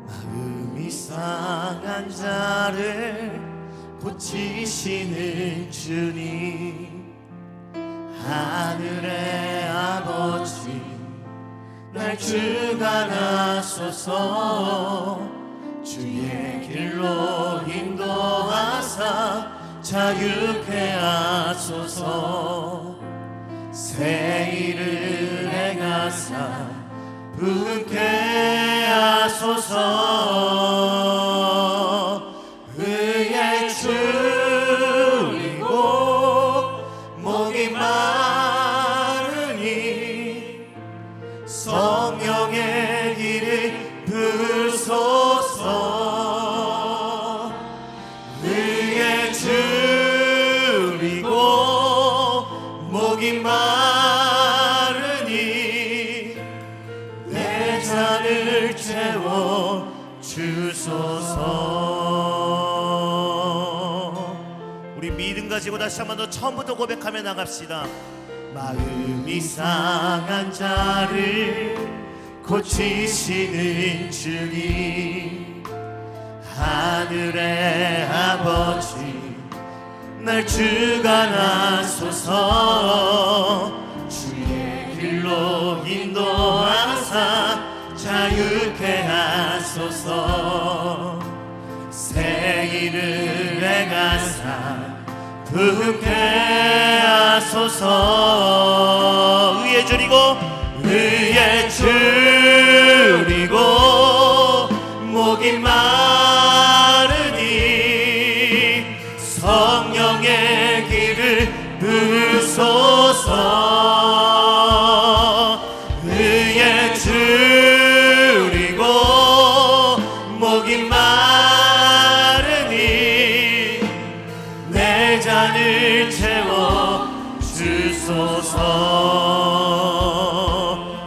마음이 상한 자를 고치시는 주님, 하늘의 아버지 날 주관하소서. 주의 길로 인도하사 자유케 하소서. 새 일을 행하사 부흥케 하소서. 의에 줄이고 목이 마르니 성령의 길을 부소서. 의에 줄이고 목이 마르니 내 잔을 채워 주소서. 우리 믿음 가지고 다시 한 번 더 처음부터 고백하며 나갑시다. 마음이 상한 자를 고치시는 주님, 하늘의 아버지 날 주관하소서. 주의 길로 인도하사 자유케 하소서. 새 일을 행하사 부흥케 하소서. 의에 줄이고 의에 줄이고 목이 마르니 성령의 길을 부소서. 의에 줄이고 목이 마르니 내 잔을 채워 주소서.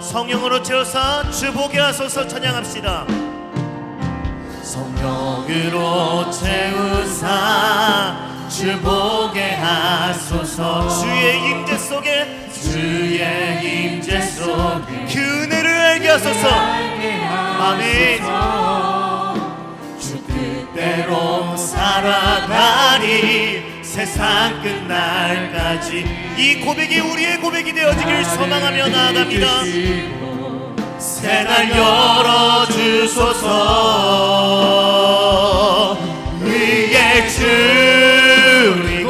성령으로 채워서 주 보게 하소서. 찬양합시다. 성령으로 채우사 주 보게 하소서. 주의 임재 속에 그 은혜를 알게 하소서. 아멘. 주 뜻대로 살아가리 세상 끝날까지. 이 고백이 우리의 고백이 되어지길 소망하며 나아갑니다. 새날 열어주소서. 위에 줄이고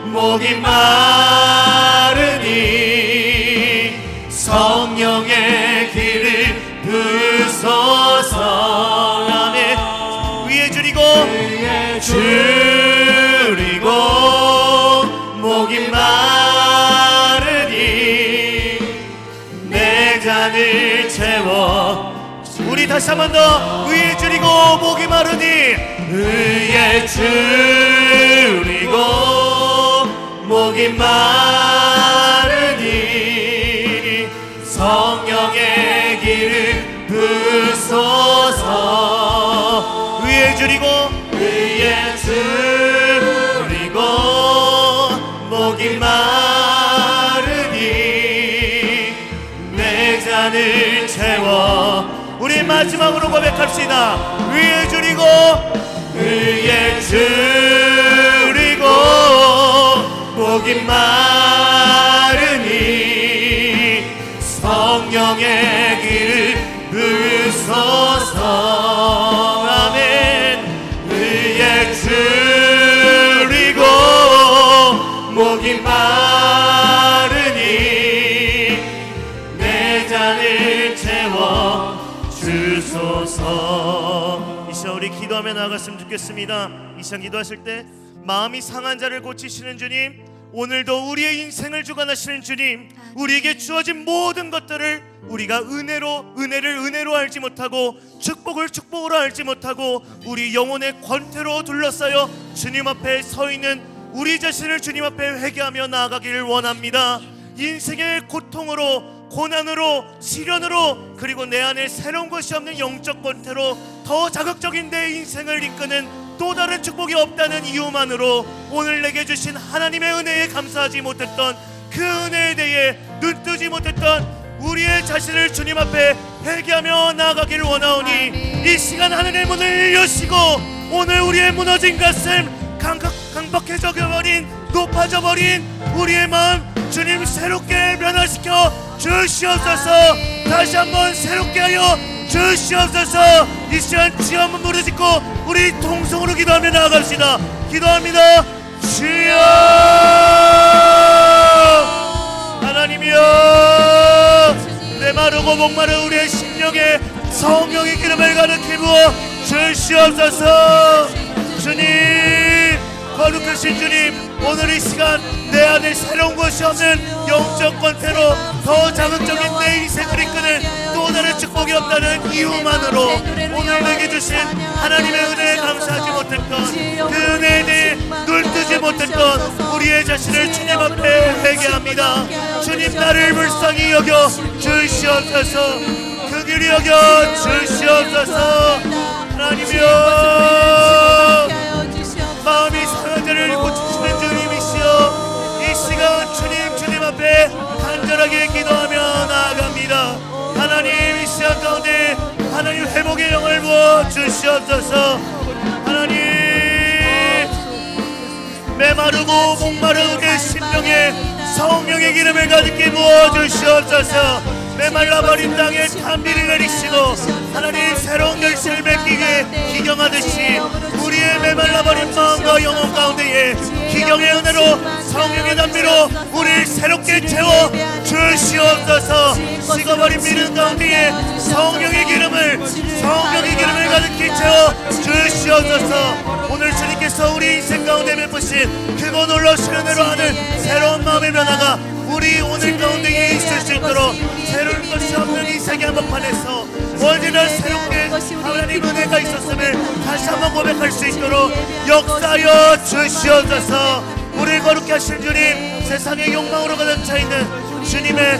목이 마르니 성령의 길을 부소서. 아멘. 위에 줄이고 목이 마르니 내 잔을 채워. 우리 다시 한 번 더. 의에 줄이고 목이 마르니 의에 줄이고 목이 마르니 성령의 길을 부소서. 의에 줄이고 목이 마르니 내 잔을 채워. 우리 마지막으로 고백합시다. 위에 줄이고 목이 마르니 성령의 길을 부소서. 아멘. 위에 줄이고 목이 마르니 내 잔을 채워 주소서. 이 시간 우리 기도하며 나아갔으면 좋겠습니다. 이 시간 기도하실 때 마음이 상한 자를 고치시는 주님, 오늘도 우리의 인생을 주관하시는 주님, 우리에게 주어진 모든 것들을 우리가 은혜를 알지 못하고 축복을 축복으로 알지 못하고 우리 영혼의 권태로 둘러싸여 주님 앞에 서 있는 우리 자신을 주님 앞에 회개하며 나아가기를 원합니다. 인생의 고통으로, 고난으로, 시련으로, 그리고 내 안에 새로운 것이 없는 영적 권태로 더 자극적인 내 인생을 이끄는 또 다른 축복이 없다는 이유만으로 오늘 내게 주신 하나님의 은혜에 감사하지 못했던, 그 은혜에 대해 눈뜨지 못했던 우리의 자신을 주님 앞에 회개하며 나아가기를 원하오니 이 시간 하늘의 문을 여시고 오늘 우리의 무너진 가슴 강박해져 버린 높아져 버린 우리의 마음 주님 새롭게 변화시켜 주시옵소서. 다시 한번 새롭게 하여 주시옵소서. 이 시간 주여 한번 부르짖고 우리 통성으로 기도하며 나아갑시다. 기도합니다. 주여 하나님이여 메마르고 목마른 우리의 심령에 성령의 기름을 가득히 부어 주시옵소서. 주님 거룩하신 주님 오늘 이 시간 내 안에 새로운 것이 없는 영적 권태로 더 자극적인 내 인생을 이끄는 또 다른 축복이 없다는 이유만으로 오늘 내게 주신 하나님의 은혜에 감사하지 못했던 그 은혜에 대해 눈 뜨지 못했던 우리의 자신을 주님 앞에 회개합니다. 주님 나를 불쌍히 여겨 주시옵소서. 긍휼히 여겨 주시옵소서. 하나님이여 마음이 상한 자를 고치시는 주님이시여 이 시간 주님 앞에 간절하게 기도하며 나아갑니다. 하나님 이 시간 가운데 하나님 회복의 영을 부어 주시옵소서. 하나님 메마르고 목마른 우리의 심령에 성령의 기름을 가득히 부어 주시옵소서. 메말라버린 땅에 탄비를 내리시고 하나님 새로운 결실을 맺기 위해 기경하듯이 우리의 메말라버린 마음과 영혼 가운데에 기경의 은혜로 성령의 단비로 우리를 새롭게 채워 주시옵소서. 식어버린 미는 가운데에 성령의 기름을 가득히 채워 주시옵소서. 오늘 주님께서 우리 인생 가운데 베푸신 크고 놀라우신 은혜로 하는 새로운 마음의 변화가 우리 오늘 가운데에 있을 수 있도록 새로운 것이 없는 이 세계 한복판에서 언제나 새롭게 하나님 은혜가 있었음을 다시 한번 고백할 수 있도록 역사하여 주시옵소서. 우리를 거룩히 하신 주님 세상의 욕망으로 가득 차있는 주님의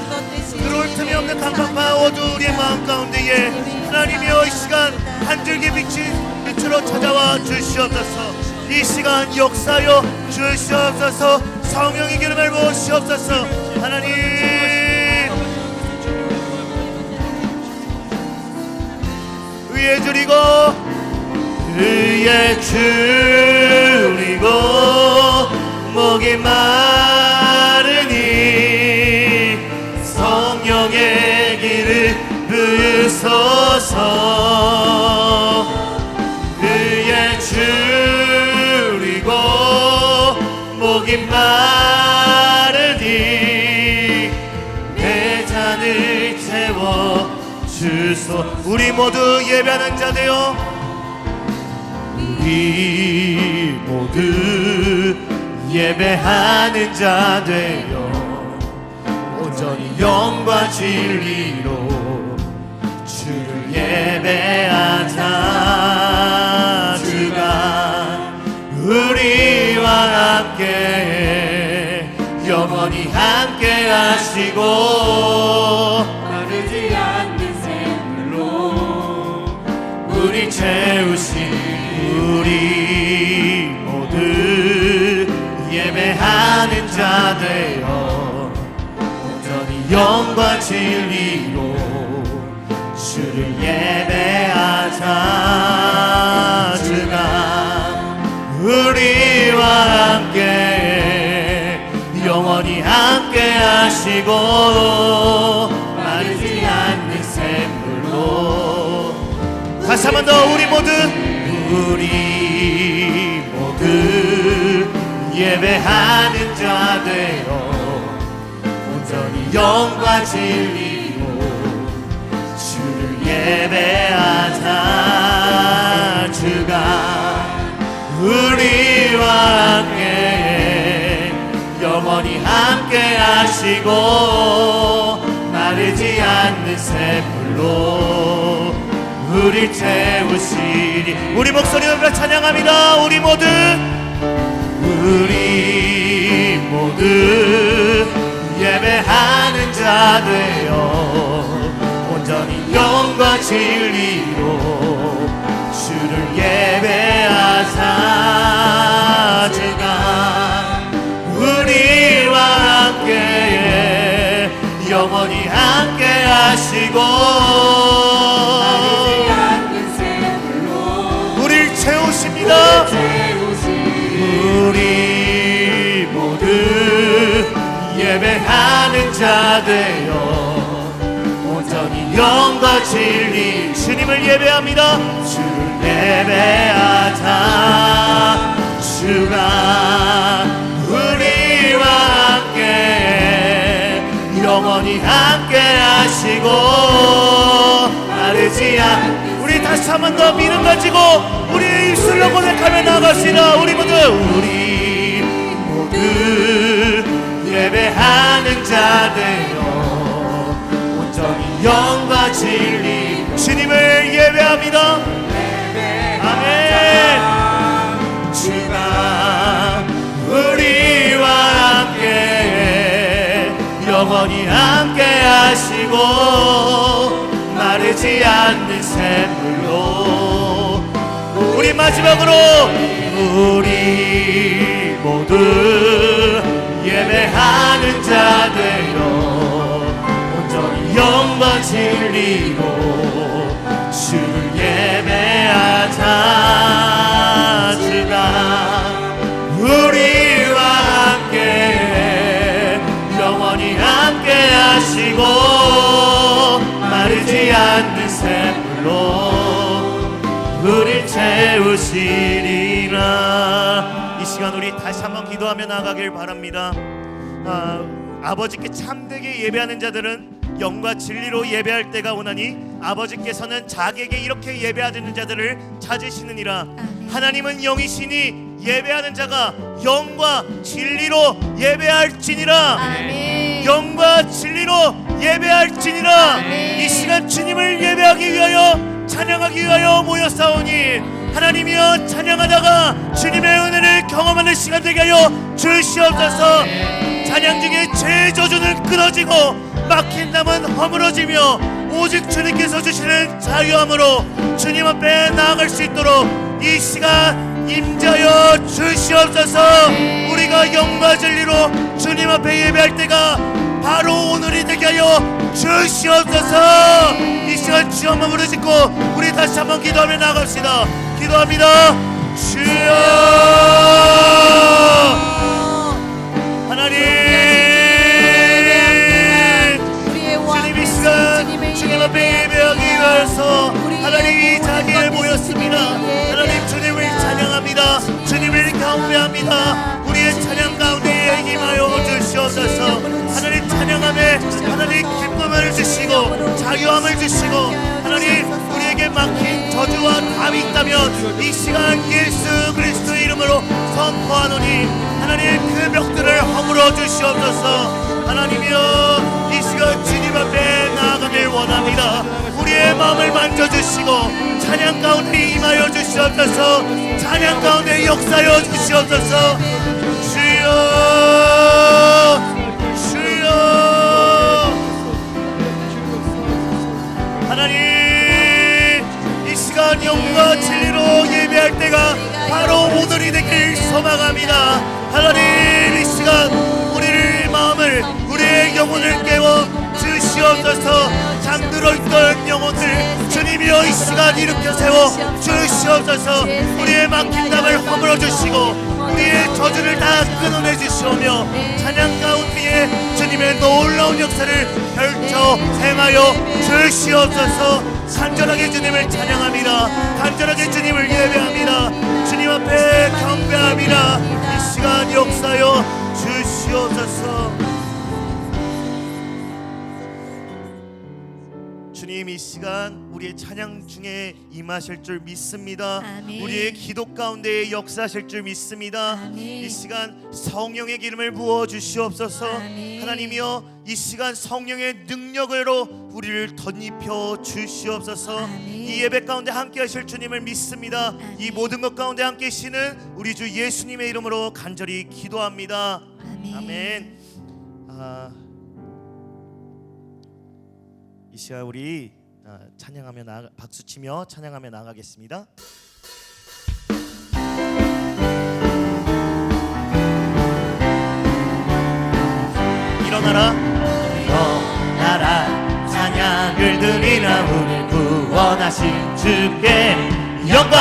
들어올 틈이 없는 강팍파 어두운 우리의 마음 가운데에 하나님이여 이 시간 한 줄기 빛으로 찾아와 주시옵소서. 이 시간 역사하여 주시옵소서. 성령의 기름을 부으시옵소서. 하나님 의에 줄이고 목이 마르니 성령의 길을 부으소서. 의에 줄이고 목이 마르니 내 잔을 채워 주소. 우리 모두 예배하는 자 되어 우리 모두 예배하는 자 되어 온전히 영과 진리로 주를 예배하자. 주가 우리와 함께 영원히 함께 하시고 마르지 않는 샘물로 우리 채우신 우리 모두 예배하는 자 되어 온전히 영과 진리로 주를 예배하자. 주가 우리와 함께 영원히 함께 하시고 마르지 않는 샘물로. 다시 한 번 더 우리 모두 예배하는 자 되어 온전히 영과 진리로 주를 예배하자. 주가 우리와 함께 영원히 함께 하시고 마르지 않는 샘물로 우리 채우시리. 우리 목소리로 찬양합니다. 우리 모두 예배하는 자 되어 온전히 영과 진리로 주를 예배하사. 주가 우리와 함께 영원히 함께 하시고 마르지 않는 샘물로 우리를 채우십니다. 우리 모두 예배하는 자 되어 온전히 영과 진리 주님을 예배합니다. 주를 예배하자. 주가 우리와 함께 영원히 함께 하시고 마르지 않 우리 다시 한 번 더 믿음 가지고 우리의 입술로 고백하며 나갑시다. 우리 모두 예배하는 자 되어 온전히 영과 진리 주님을 예배합니다. 아멘. 주가 우리와 함께 영원히 함께 하시고 마르지 않는 샘물로 우리 마지막으로 우리 모두 예배하는 자 되어 온전히 영과 진리로 주를 예배하자. 주가 우리와 함께 영원히 함께 하시고 마르지 않는 샘물로 우리 채우시리라. 이 시간 우리 다시 한번 기도하며 나가길 바랍니다. 아버지께 참되게 예배하는 자들은 영과 진리로 예배할 때가 오나니 아버지께서는 자기에게 이렇게 예배하는 자들을 찾으시느니라. 하나님은 영이시니 예배하는 자가 영과 진리로 예배할지니라. 아멘. 영과 진리로 예배할지니라. 이 시간 주님을 예배하기 위하여 찬양하기 위하여 모였사오니 하나님이여 찬양하다가 주님의 은혜를 경험하는 시간 되게 하여 주시옵소서. 찬양 중에 죄 저주는 끊어지고 막힌 담은 허물어지며 오직 주님께서 주시는 자유함으로 주님 앞에 나아갈 수 있도록 이 시간 임자여 주시옵소서. 우리가 영과 진리로 주님 앞에 예배할 때가 바로 오늘이 되게 하여 주시옵소서. 이 시간 주여 한번 부르짖고 우리 다시 한번 기도하며 나갑시다. 기도합니다. 주여 하나님, 주님 이 시간 주님 앞에 예배하기 위해서 하나님 이 자리에 모였습니다. 하나님 주님을 찬양합니다. 주님을 경배합니다. 우리의 찬양 가운데 임하여 주시옵소서. 하나님 찬양함에 하나님 기쁨을 주시고 자유함을 주시고 하나님 우리에게 막힌 저주와 담이 있다면 이 시간 예수 그리스도의 이름으로 선포하노니 하나님 그 벽들을 허물어 주시옵소서. 하나님이여 이 시간 주님 앞에 나아가길 원합니다. 우리의 마음을 만져주시고 찬양 가운데 임하여 주시옵소서. 찬양 가운데 역사여 주시옵소서. 주여 주여 하나님 이 시간 영과 진리로 예배할 때가 바로 오늘이 되길 소망합니다. 하나님 이 시간 우리의 마음을 우리의 영혼을 깨워 주시옵소서. 잠들어 있던 영혼을 주님이여 이 시간 일으켜 세워 주시옵소서. 우리의 막힌 담을 허물어 주시고 우리의 저주를 다 끊어내 주시오며 찬양 가운데에 주님의 놀라운 역사를 펼쳐 행하여 주시옵소서. 간절하게 주님을 찬양합니다. 간절하게 주님을 예배합니다. 주님 앞에 경배합니다. 이 시간 역사여 주시옵소서. 주님 이 시간 우리의 찬양 중에 임하실 줄 믿습니다. 아멘. 우리의 기도 가운데 역사하실 줄 믿습니다. 아멘. 이 시간 성령의 기름을 부어 주시옵소서. 아멘. 하나님이여 이 시간 성령의 능력으로 우리를 덧입혀 주시옵소서. 아멘. 이 예배 가운데 함께 하실 주님을 믿습니다. 이 모든 것 가운데 함께 하시는 우리 주 예수님의 이름으로 간절히 기도합니다. 아멘. 아멘. 이 시간 우리 찬양하며 박수치며 찬양하며 나가겠습니다. 일어나라 찬양을 찬양을 드리라. 우리 구원하신 주께 영광.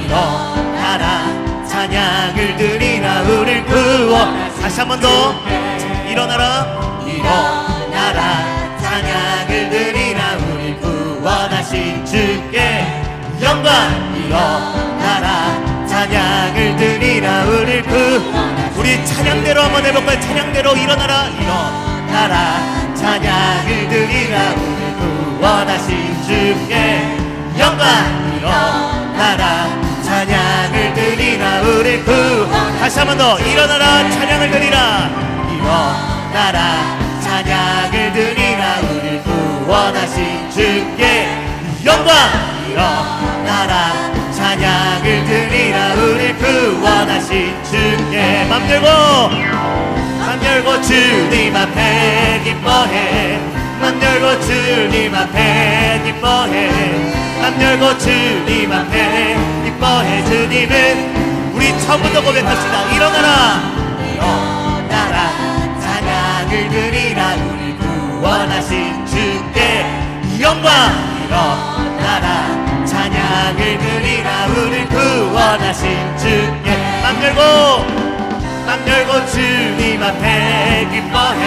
일어나라 찬양을 드리라. 우리 구원. 다시 한 번 더. 일어나라. 일어나라 찬양을 드리라. 우리 구원하신 주께 영광. 일어나라 찬양을 드리라. 우리 찬양대로 한번 해볼까요? 찬양대로 일어나라. 일어나라 찬양을 드리라. 우리 구원하신 주께 영광. 일어나라 찬양을 드리라. 우리 다시 한 번 더. 일어나라 찬양을 드리라. 일어나라 찬양을 드리라. 우리 구원하신 주께 영광. 일어나라 찬양을 드리라. 우리 구원하신 주께 맘 열고 주님 앞에 기뻐해. 맘 열고 주님 앞에 기뻐해. 맘 열고 주님 앞에 기뻐해. 주님은 우리 처음부터 고백합시다. 일어나라. 일어나라 찬양을 드리라. 우리 구원하신 주께 영광. 일어나라 찬양을 드리라. 우리 구원하신 주께 맘 열고 주님 앞에 기뻐해.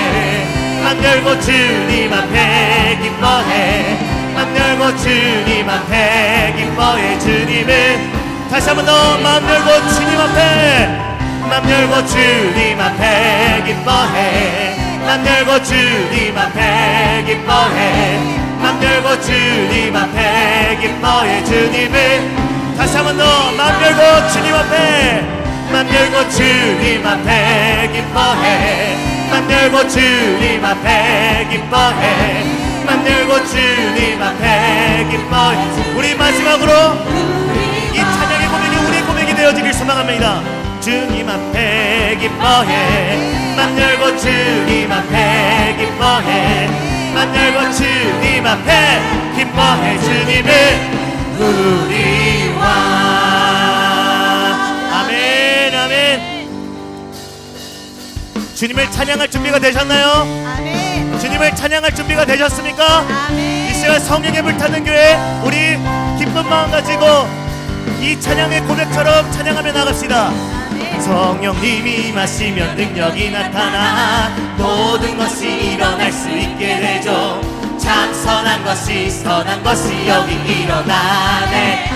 맘 열고 주님 앞에 기뻐해. 맘 열고 주님 앞에 기뻐해. 주님은 다시 한 번 더. 맘 열고 주님 앞에. 맘 열고 주님 앞에 기뻐해. 맘 열고 주님 앞에 기뻐해. 맘 열고 주님 앞에 기뻐해. 주님은 다시 한 번 더. 맘 열고 주님 앞에. 맘 열고 주님 앞에 기뻐해. 맘 열고 주님 앞에 기뻐해. 맘 열고 주님 앞에 기뻐해. 우리 마지막으로 이 찬양의 고백이 우리의 고백이 되어지길 소망합니다. 주님 앞에 기뻐해. 맘 열고 주님 앞에 기뻐해. 맘 열고 주님 앞에 기뻐해. 주님은 우리와. 아멘 아멘. 주님을 찬양할 준비가 되셨나요? 아멘. 주님을 찬양할 준비가 되셨습니까? 아멘. 이 시간 성령의 불타는 교회, 우리 기쁜 마음 가지고 이 찬양의 고백처럼 찬양하며 나갑시다. 성령님이 임하시면 능력이 나타나 모든 것이 일어날 수 있게 되죠. 참 선한 것이 여기 일어나네.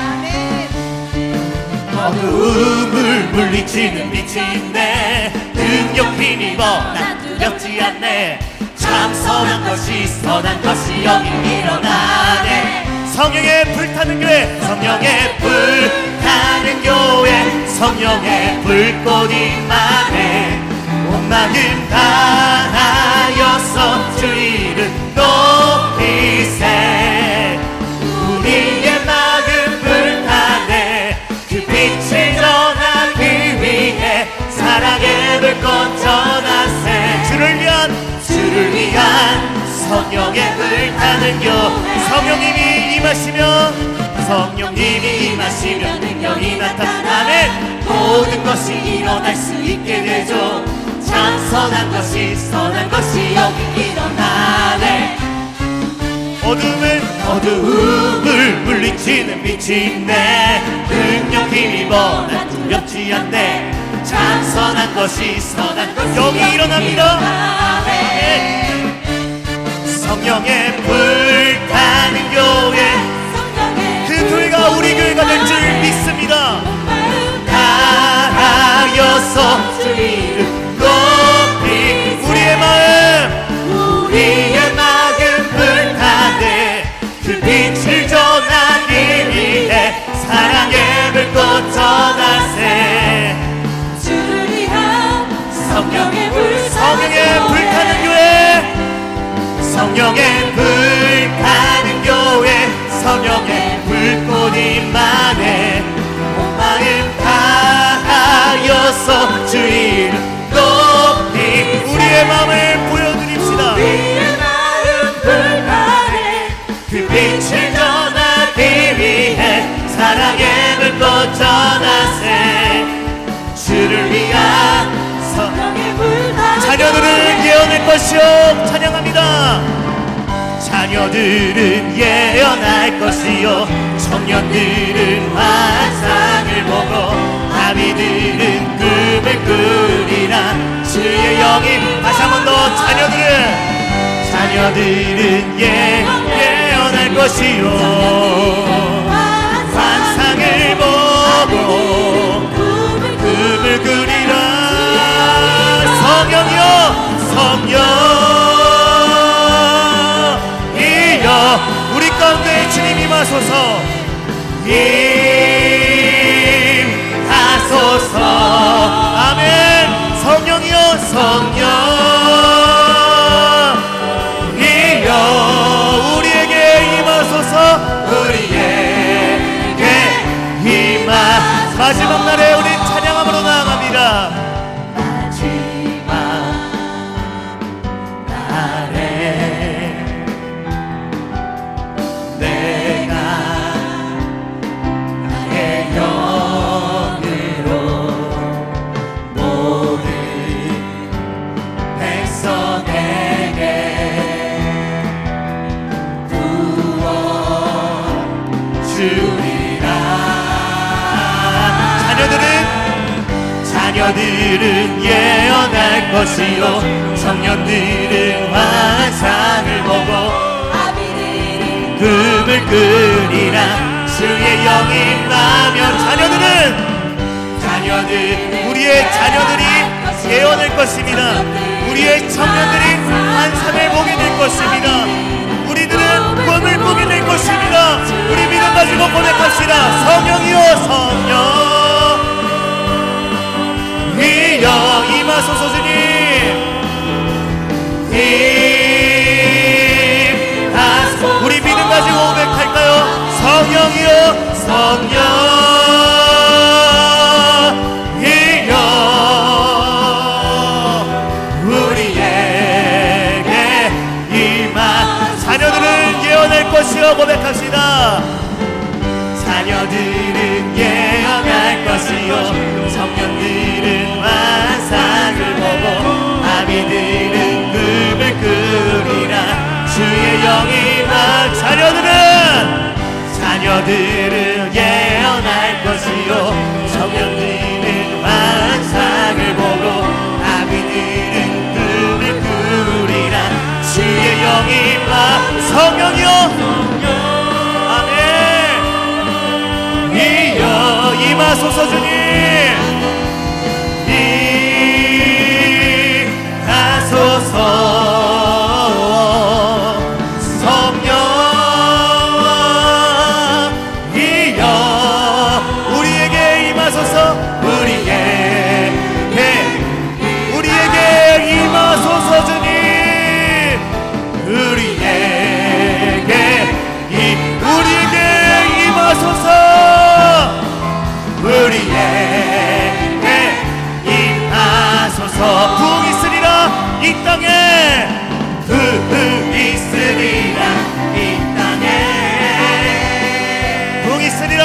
어두움을 물리치는 빛이 있네. 능력 힘입어 난 두렵지 않네. 참 선한 것이 여기 일어나네. 성령의 불타는 교회, 성령의 불타는 교회, 성령의 불꽃 임하네. 온 마음 다하여서 주 이름 높이세. 우리의 마음 불타네. 그 빛을 전하기 위해 사랑의 불꽃 전하세. 주를 위한 성령의 불타는 교회. 성령님이 임하시면 능력이 나타나네. 모든 것이 일어날 수 있게 되죠. 참 선한 것이 여기 일어나네. 어두움을 물리치는 빛이 있네. 능력 힘입어 난 두렵지 않네. 참 선한 것이 여기 일어납니다. 성령의 불타는 교회, 그 교회가 우리 교회가 될 줄 믿습니다. 다하여서 주 이름 높이. 우리의 마음 불타네. 그 빛을 전하기 위해 사랑의 불꽃 전하세. 주를 위한 성령의 불타는 교회, 성령의 불타는 교회, 성령의 불꽃 임하네. 온 마음 다하여서 주 이름 높이. 우리의 마음을 보여드립시다. 우리의 마음 불타네. 그 빛을 전하기 위해 사랑의 불꽃 전하세. 주를 위한 성령의 불타는 자녀들을 예언할 것이요 찬양합니다. 자녀들은 예언할 것이요 청년들은 환상을 보고 아비들은 꿈을 꾸리라 주의 영이 다시 한 번 더 자녀들은 예언할 것이요 환상을 보고 꿈을 꾸리라 성령이여 성령이여 우리 가운데 주님 임하소서 임하소서 아멘 성령이여 성령이여 우리에게 임하소서 우리에게 임하 마지막 날에 우리 찬양함으로 나아갑니다 마지막 날에 내가 나의 영으로 모든 백성에게 부어주리라 자녀들은 예언할 것이요 청년들은 환상을 보고 꿈을 꾸리라 주의 영이 임하면 자녀들 우리의 자녀들이 예언할 것입니다 우리의 청년들이 환상을 보게 될 것입니다 우리들은 꿈을 꾸게 될 것입니다 우리 믿음 가지고 고백합시다 성령이여 성령이여 임하소서 주님 우리 믿음 가지고 고백할까요 성령이여 성령이여 우리에게 임하 자녀들은 예언할 것이여 고백합시다 자녀들은 예언할 것이요 청년들은 환상을 보고 아비들은 꿈을 꾸리라 주의 영이 임하 자녀들은 예언할 것이요 청년들은 환상을 보고 아비들은 꿈을 꾸리라 주의 영이 임하 성령이여 임하소서 주님 임하소서 성령이여 우리에게 임하소서 우리에게 임하소서 주님 우리에게 임하소서 우리에게 임하소서 부흥이 있으리라 이 땅에 부흥이 있으리라 이 땅에 부흥이 있으리라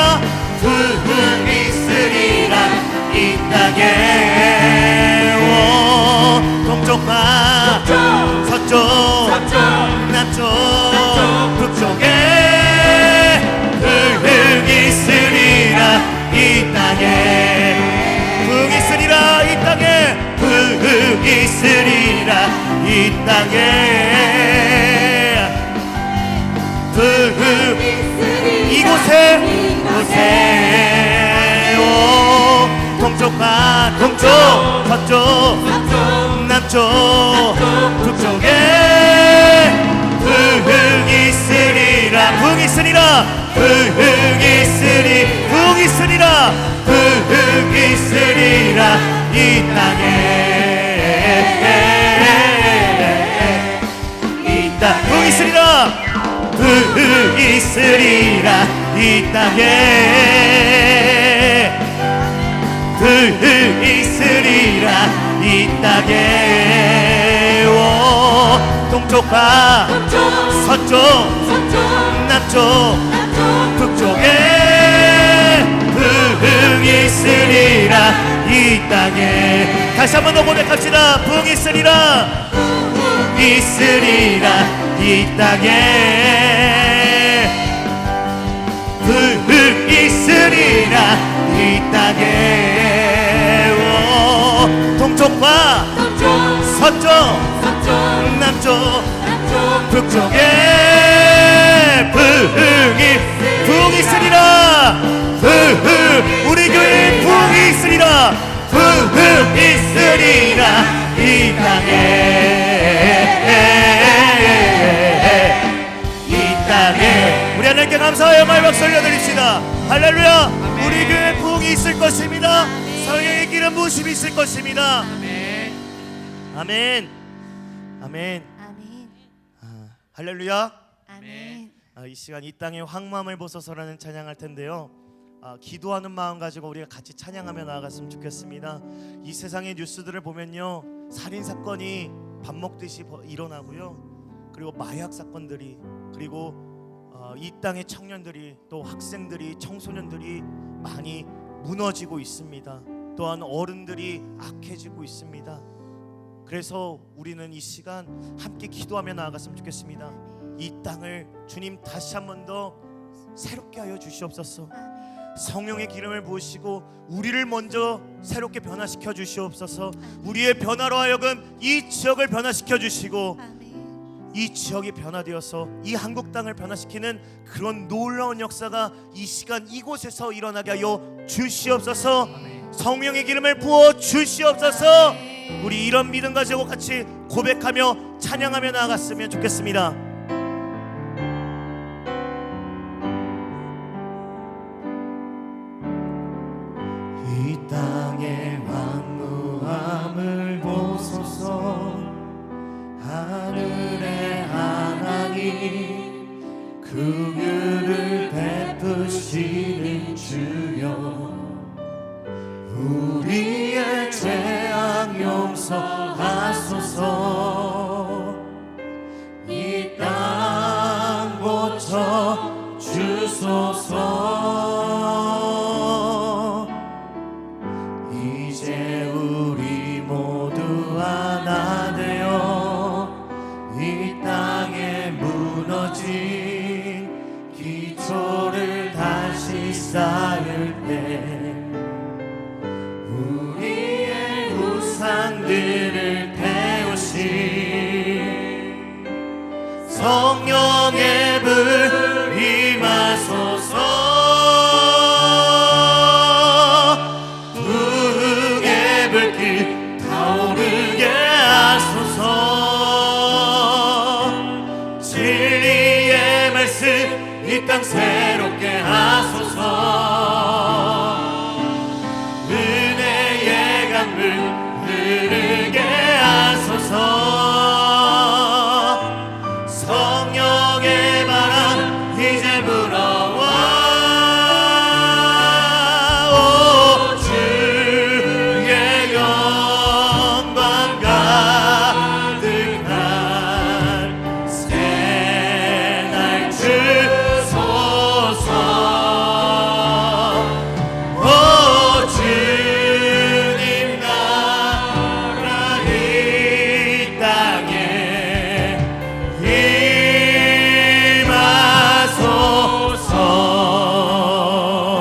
부흥이 있으리라 이 땅에 오 동쪽과 서쪽 남쪽 북쪽에 부흥이 있으리라 이 땅에 부흥이 있으리라 이 땅에 부흥이 있으리라 이 땅에 부흥 이곳에 오 동쪽과 동쪽 서쪽 남쪽 북쪽에 부흥이 있으리라 부흥이 있으리라 부흥이 있으리라 부흥이 있으리라 이 땅에 부흥이 있으리라 부흥이 있으리라 이 땅에 부흥이 있으리라 이 땅에 오 동쪽과 서쪽 남쪽 북쪽에 부흥이 있으리라 이 땅에 다시 한 번 더 고백합시다 부흥이 있으리라 이 있으리라 이 땅에 부흥 있으리라 이 땅에 동쪽과 서쪽 남쪽 북쪽에 부흥이 있으리라 부흥 우리 교회에 부흥이 있으리라 부흥 있으리라 이 땅에 우리 하나님께 감사하여 말박수 올려드립시다. 할렐루야. 우리 교회에 부흥이 있을 것입니다. 성령의 기름 부으심이 있을 것입니다. 아멘. 아멘. 할렐루야. 이 시간 이 땅의 황무함을 보소서라는 찬양할 텐데요. 기도하는 마음 가지고 우리가 같이 찬양하며 나아갔으면 좋겠습니다. 이 세상의 뉴스들을 보면요, 살인 사건이 밥 먹듯이 일어나고요, 그리고 마약 사건들이, 그리고 이 땅의 청년들이, 또 학생들이, 청소년들이 많이 무너지고 있습니다. 또한 어른들이 악해지고 있습니다. 그래서 우리는 이 시간 함께 기도하며 나아갔으면 좋겠습니다. 이 땅을 주님 다시 한 번 더 새롭게 하여 주시옵소서. 성령의 기름을 부으시고 우리를 먼저 새롭게 변화시켜 주시옵소서. 우리의 변화로 하여금 이 지역을 변화시켜 주시고 이 지역이 변화되어서 이 한국 땅을 변화시키는 그런 놀라운 역사가 이 시간 이곳에서 일어나게 하여 주시옵소서. 성령의 기름을 부어 주시옵소서. 우리 이런 믿음 가지고 같이 고백하며 찬양하며 나아갔으면 좋겠습니다. 이 땅의 황무함을 보소서. 하늘의 하나님 긍휼을 베푸시는 주여, 우리의 죄악 용서하소서. 이 땅 고쳐 주소서. 이제 우리 모두 하나 되어 이 땅에 무너진 기초를 다시 쌓을 때 우리의 우상들을 태우신 성령의 불 임하소서. 부흥의 불길 타오르게 하소서. 진리의 말씀 이 땅 새롭게 하소서. 은혜의 강물 흐르게 하소서. 성령의 바람 이제 불어와. 오 주의 영광 가득한 새날 주소서. 오 주님 나라 이 땅에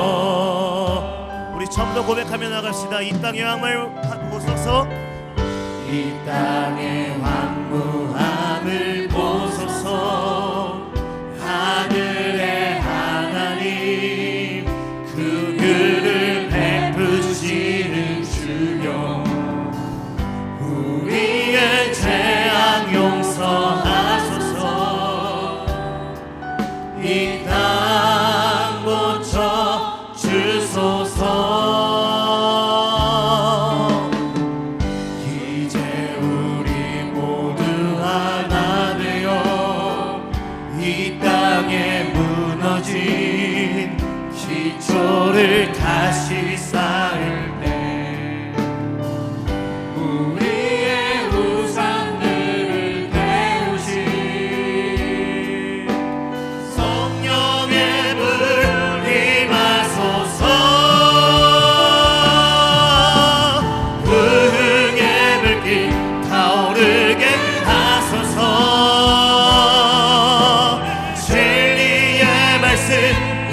임하소서. 우리 처음부터 고백하며 나갑시다. 이 땅의 왕을 보소서. 이 땅의 황무함을 보소서. 하늘의 하나님 긍휼을 베푸시는 주여, 우리의 죄악 용서하소서. 이 땅 고쳐 주소서. 이제 우리 모두 하나 되어 이 땅에 무너진 기초를 다시 쌓을 때 우리의 우상들을 태우신 성령의 불 임하소서. 부흥의 불길 타오르게 하소서.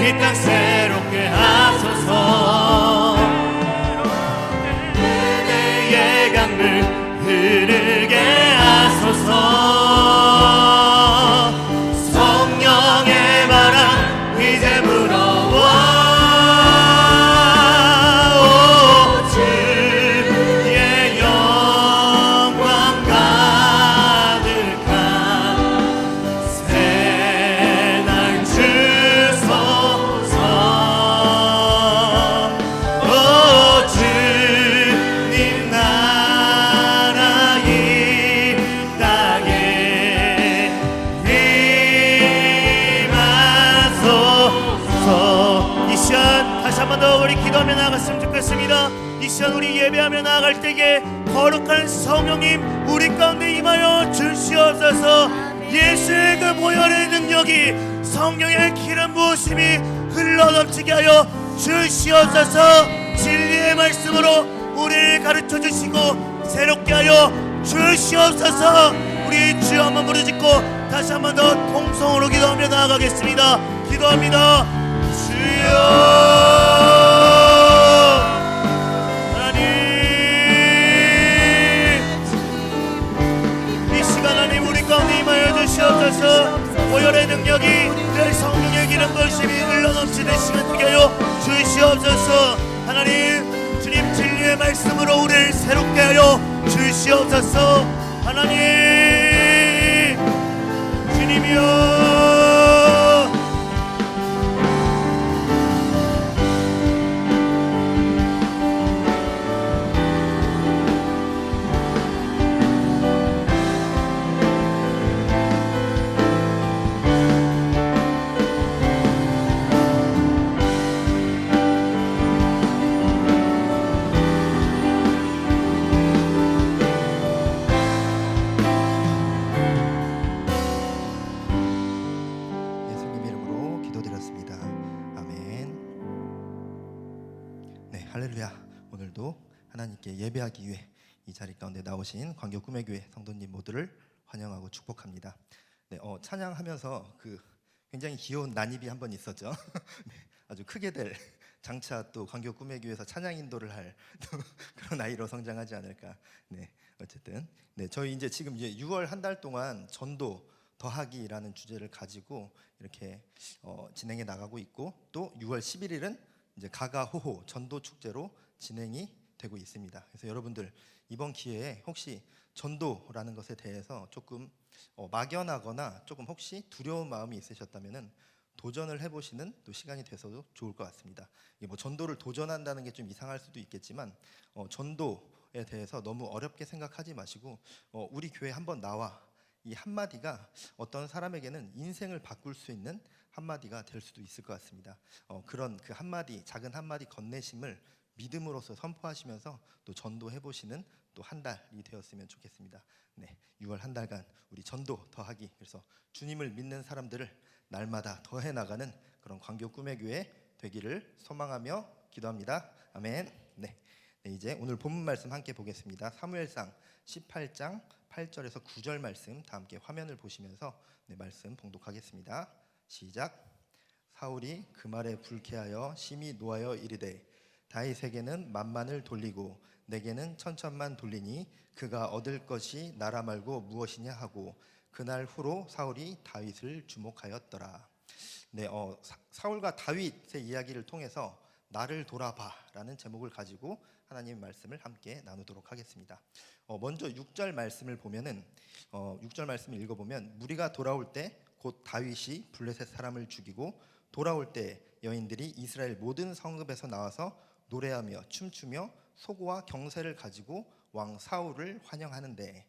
이 땅 새롭게 하소서. 은혜의 강물 흐르게 하소서. 성령의 바람 이제 불어와. 주의 영광 가득한 새날 주소서. 주님 나라 이 땅에 임하소서. 이 시간 다시 한 번 더 우리 기도하며 나아갔으면 좋겠습니다. 이 시간 우리 예배하며 나아갈 때에 거룩한 성령님 우리 가운데 임하여 주시옵소서. 예수의 그 보혈의 능력이 성령의 기름 부으심이 흘러넘치게 하여 주시옵소서. 진리의 말씀으로 우리를 가르쳐 주시고 새롭게 하여 주시옵소서. 우리 주여 한번 부르짖고 다시 한 번 더 통성으로 기도하며 나아가겠습니다. 기도합니다. 주여 하나님, 이 시간 하나님 우리 가운데 임하여 주시옵소서. 보혈의 능력이 늘 성령의 기름 부으심이 흘러넘치는 시간 되게 하여 주시옵소서. 하나님 주님 진리의 말씀으로 우리를 새롭게 하여 주시옵소서. 하나님 주님이여 예수님 이름으로 기도드렸습니다. 아멘. 네, 할렐루야. 오늘도 하나님께 예배하기 위해 이 자리 가운데 나오신 광교 꿈의 교회 성도님 모두를 환영하고 축복합니다. 네, 찬양하면서 그 굉장히 귀여운 난입이 한 번 있었죠. 네, 아주 크게 될 장차 또 광교 꿈의 교회에서 찬양 인도를 할 그런 아이로 성장하지 않을까. 네, 어쨌든 네, 저희 이제 지금 이제 6월 한 달 동안 전도 더하기라는 주제를 가지고 이렇게 진행해 나가고 있고, 또 6월 11일은 이제 가가호호 전도 축제로 진행이 되고 있습니다. 그래서 여러분들 이번 기회에 혹시 전도라는 것에 대해서 조금 막연하거나 조금 혹시 두려운 마음이 있으셨다면은 도전을 해보시는 또 시간이 돼서도 좋을 것 같습니다. 이게 뭐 전도를 도전한다는 게 좀 이상할 수도 있겠지만 전도에 대해서 너무 어렵게 생각하지 마시고 우리 교회 한번 나와. 이 한마디가 어떤 사람에게는 인생을 바꿀 수 있는 한마디가 될 수도 있을 것 같습니다. 그런 그 한마디, 작은 한마디 건네심을 믿음으로써 선포하시면서 또 전도해보시는 또 한 달이 되었으면 좋겠습니다. 네, 6월 한 달간 우리 전도 더하기, 그래서 주님을 믿는 사람들을 날마다 더해 나가는 그런 광교 꿈의 교회 되기를 소망하며 기도합니다. 아멘. 네, 이제 오늘 본문 말씀 함께 보겠습니다. 사무엘상 18장 8절에서 9절 말씀 다 함께 화면을 보시면서 말씀 봉독하겠습니다. 시작. 사울이 그 말에 불쾌하여 심히 노하여 이르되 다윗에게는 만만을 돌리고 내게는 천천만 돌리니 그가 얻을 것이 나라 말고 무엇이냐 하고 그날 후로 사울이 다윗을 주목하였더라. 네, 사울과 다윗의 이야기를 통해서 나를 돌아봐라는 제목을 가지고 하나님의 말씀을 함께 나누도록 하겠습니다. 먼저 6절 말씀을 보면은 6절 말씀을 읽어보면 무리가 돌아올 때 곧 다윗이 블레셋 사람을 죽이고 돌아올 때 여인들이 이스라엘 모든 성읍에서 나와서 노래하며 춤추며 소고와 경세를 가지고 왕 사울을 환영하는데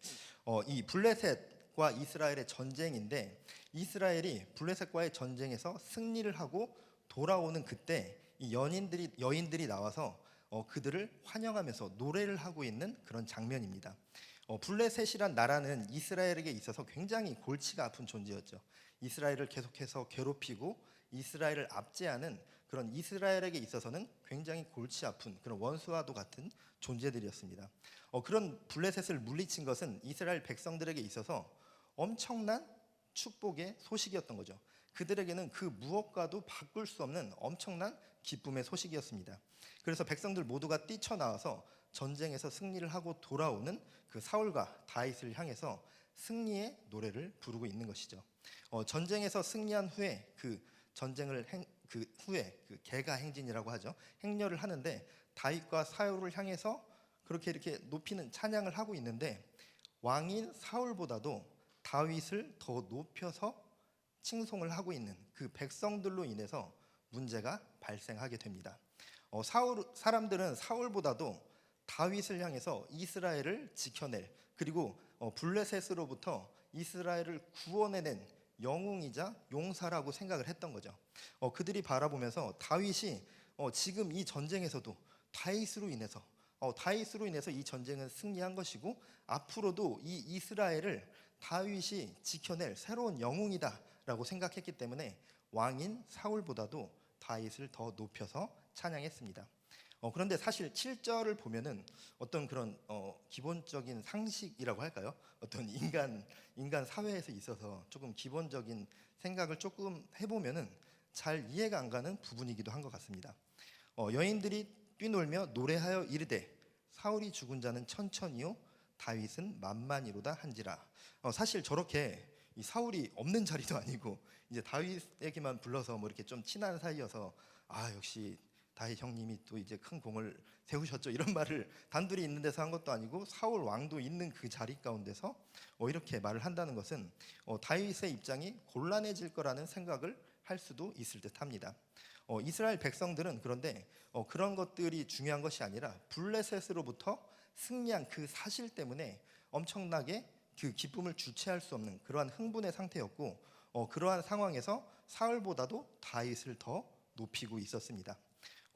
이 블레셋과 이스라엘의 전쟁인데 이스라엘이 블레셋과의 전쟁에서 승리를 하고 돌아오는 그때 이 여인들이 나와서 그들을 환영하면서 노래를 하고 있는 그런 장면입니다. 블레셋이란 나라는 이스라엘에게 있어서 굉장히 골치가 아픈 존재였죠. 이스라엘을 계속해서 괴롭히고 이스라엘을 압제하는 그런 이스라엘에게 있어서는 굉장히 골치 아픈 그런 원수와도 같은 존재들이었습니다. 그런 블레셋을 물리친 것은 이스라엘 백성들에게 있어서 엄청난 축복의 소식이었던 거죠. 그들에게는 그 무엇과도 바꿀 수 없는 엄청난 기쁨의 소식이었습니다. 그래서 백성들 모두가 뛰쳐나와서 전쟁에서 승리를 하고 돌아오는 그 사울과 다윗을 향해서 승리의 노래를 부르고 있는 것이죠. 전쟁에서 승리한 후에 그 후에 그 개가 행진이라고 하죠. 행렬을 하는데 다윗과 사울을 향해서 그렇게 이렇게 높이는 찬양을 하고 있는데 왕인 사울보다도 다윗을 더 높여서 칭송을 하고 있는 그 백성들로 인해서 문제가 발생하게 됩니다. 사람들은 사울보다도 다윗을 향해서 이스라엘을 지켜낼, 그리고 블레셋으로부터 이스라엘을 구원해낸 영웅이자 용사라고 생각을 했던 거죠. 그들이 바라보면서 다윗이 지금 이 전쟁에서도 다윗으로 인해서 이 전쟁은 승리한 것이고 앞으로도 이 이스라엘을 다윗이 지켜낼 새로운 영웅이다라고 생각했기 때문에 왕인 사울보다도 다윗을 더 높여서 찬양했습니다. 그런데 사실 7절을 보면은 어떤 그런 기본적인 상식이라고 할까요? 어떤 인간 사회에서 있어서 조금 기본적인 생각을 조금 해보면은 잘 이해가 안 가는 부분이기도 한 것 같습니다. 여인들이 뛰놀며 노래하여 이르되 사울이 죽은 자는 천천히요 다윗은 만만이로다 한지라. 사실 저렇게 이 사울이 없는 자리도 아니고 이제 다윗에게만 불러서 뭐 이렇게 좀 친한 사이여서 역시 다윗 형님이 또 이제 큰 공을 세우셨죠, 이런 말을 단둘이 있는 데서 한 것도 아니고 사울 왕도 있는 그 자리 가운데서 이렇게 말을 한다는 것은 다윗의 입장이 곤란해질 거라는 생각을 할 수도 있을 듯합니다. 이스라엘 백성들은 그런데 그런 것들이 중요한 것이 아니라 블레셋으로부터 승리한 그 사실 때문에 엄청나게 그 기쁨을 주체할 수 없는 그러한 흥분의 상태였고 그러한 상황에서 사울보다도 다윗을 더 높이고 있었습니다.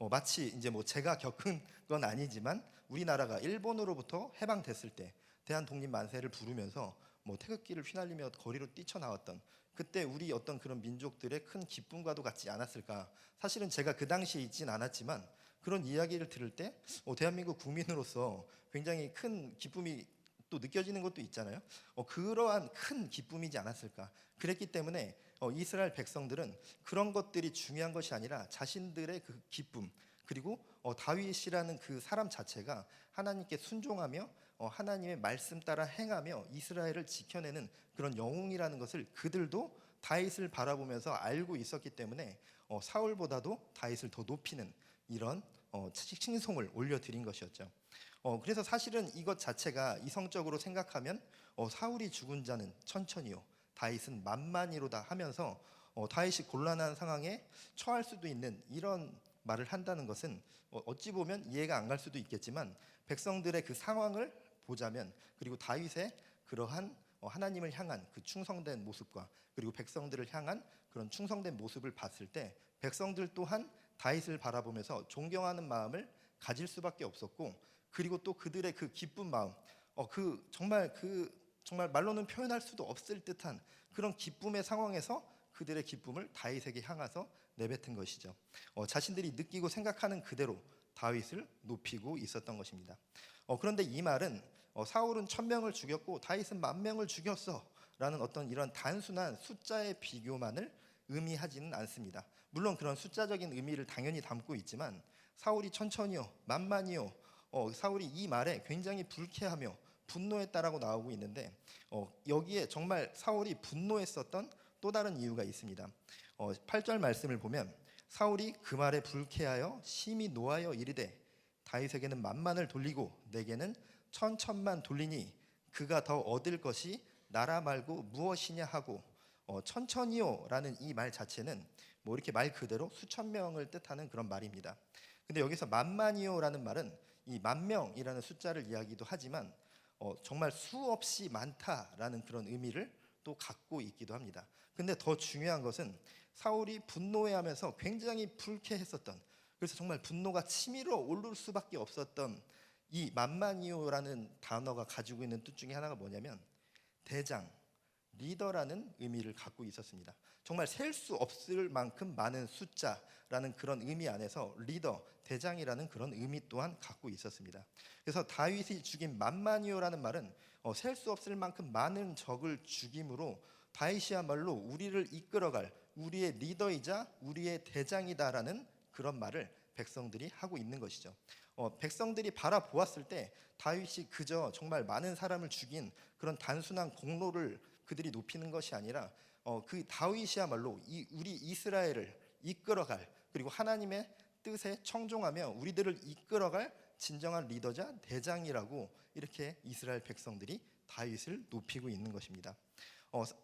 마치 이제 뭐 제가 겪은 건 아니지만 우리나라가 일본으로부터 해방됐을 때 대한 독립 만세를 부르면서 뭐 태극기를 휘날리며 거리로 뛰쳐나왔던 그때 우리 어떤 그런 민족들의 큰 기쁨과도 같지 않았을까. 사실은 제가 그 당시에 있진 않았지만 그런 이야기를 들을 때 대한민국 국민으로서 굉장히 큰 기쁨이 또 느껴지는 것도 있잖아요. 그러한 큰 기쁨이지 않았을까. 그랬기 때문에 이스라엘 백성들은 그런 것들이 중요한 것이 아니라 자신들의 그 기쁨, 그리고 다윗이라는 그 사람 자체가 하나님께 순종하며 하나님의 말씀 따라 행하며 이스라엘을 지켜내는 그런 영웅이라는 것을 그들도 다윗을 바라보면서 알고 있었기 때문에 사울보다도 다윗을 더 높이는 이런 칭송을 올려드린 것이었죠. 그래서 사실은 이것 자체가 이성적으로 생각하면 사울이 죽은 자는 천천히요 다윗은 만만이로다 하면서 다윗이 곤란한 상황에 처할 수도 있는 이런 말을 한다는 것은 어찌 보면 이해가 안 갈 수도 있겠지만 백성들의 그 상황을 보자면, 그리고 다윗의 그러한 하나님을 향한 그 충성된 모습과 그리고 백성들을 향한 그런 충성된 모습을 봤을 때 백성들 또한 다윗을 바라보면서 존경하는 마음을 가질 수밖에 없었고, 그리고 또 그들의 그 기쁜 마음, 정말 말로는 표현할 수도 없을 듯한 그런 기쁨의 상황에서 그들의 기쁨을 다윗에게 향해서 내뱉은 것이죠. 자신들이 느끼고 생각하는 그대로 다윗을 높이고 있었던 것입니다. 그런데 이 말은 사울은 1000명을 죽였고 다윗은 10,000명을 죽였어 라는 어떤 이런 단순한 숫자의 비교만을 의미하지는 않습니다. 물론 그런 숫자적인 의미를 당연히 담고 있지만 사울이 천천히요 만만히요 사울이 이 말에 굉장히 불쾌하며 분노했다라고 나오고 있는데 여기에 정말 사울이 분노했었던 또 다른 이유가 있습니다. 8절 말씀을 보면 사울이 그 말에 불쾌하여 심히 노하여 이르되 다윗에게는 만만을 돌리고 내게는 천천만 돌리니 그가 더 얻을 것이 나라 말고 무엇이냐 하고 천천히요 라는 이 말 자체는 뭐 이렇게 말 그대로 수천 명을 뜻하는 그런 말입니다. 근데 여기서 만만이요 라는 말은 이 10,000명이라는 숫자를 이야기도 하지만 정말 수없이 많다라는 그런 의미를 또 갖고 있기도 합니다. 근데 더 중요한 것은 사울이 분노해하면서 굉장히 불쾌했었던, 그래서 정말 분노가 치밀어 오를 수밖에 없었던 이 만만이요라는 단어가 가지고 있는 뜻 중에 하나가 뭐냐면 대장, 리더라는 의미를 갖고 있었습니다. 정말 셀 수 없을 만큼 많은 숫자라는 그런 의미 안에서 리더, 대장이라는 그런 의미 또한 갖고 있었습니다. 그래서 다윗이 죽인 만만이요라는 말은 셀 수 없을 만큼 많은 적을 죽임으로 다윗이야말로 우리를 이끌어갈 우리의 리더이자 우리의 대장이다라는 그런 말을 백성들이 하고 있는 것이죠. 백성들이 바라보았을 때 다윗이 그저 정말 많은 사람을 죽인 그런 단순한 공로를 그들이 높이는 것이 아니라 그 다윗이야말로 우리 이스라엘을 이끌어갈, 그리고 하나님의 뜻에 청종하며 우리들을 이끌어갈 진정한 리더자 대장이라고 이렇게 이스라엘 백성들이 다윗을 높이고 있는 것입니다.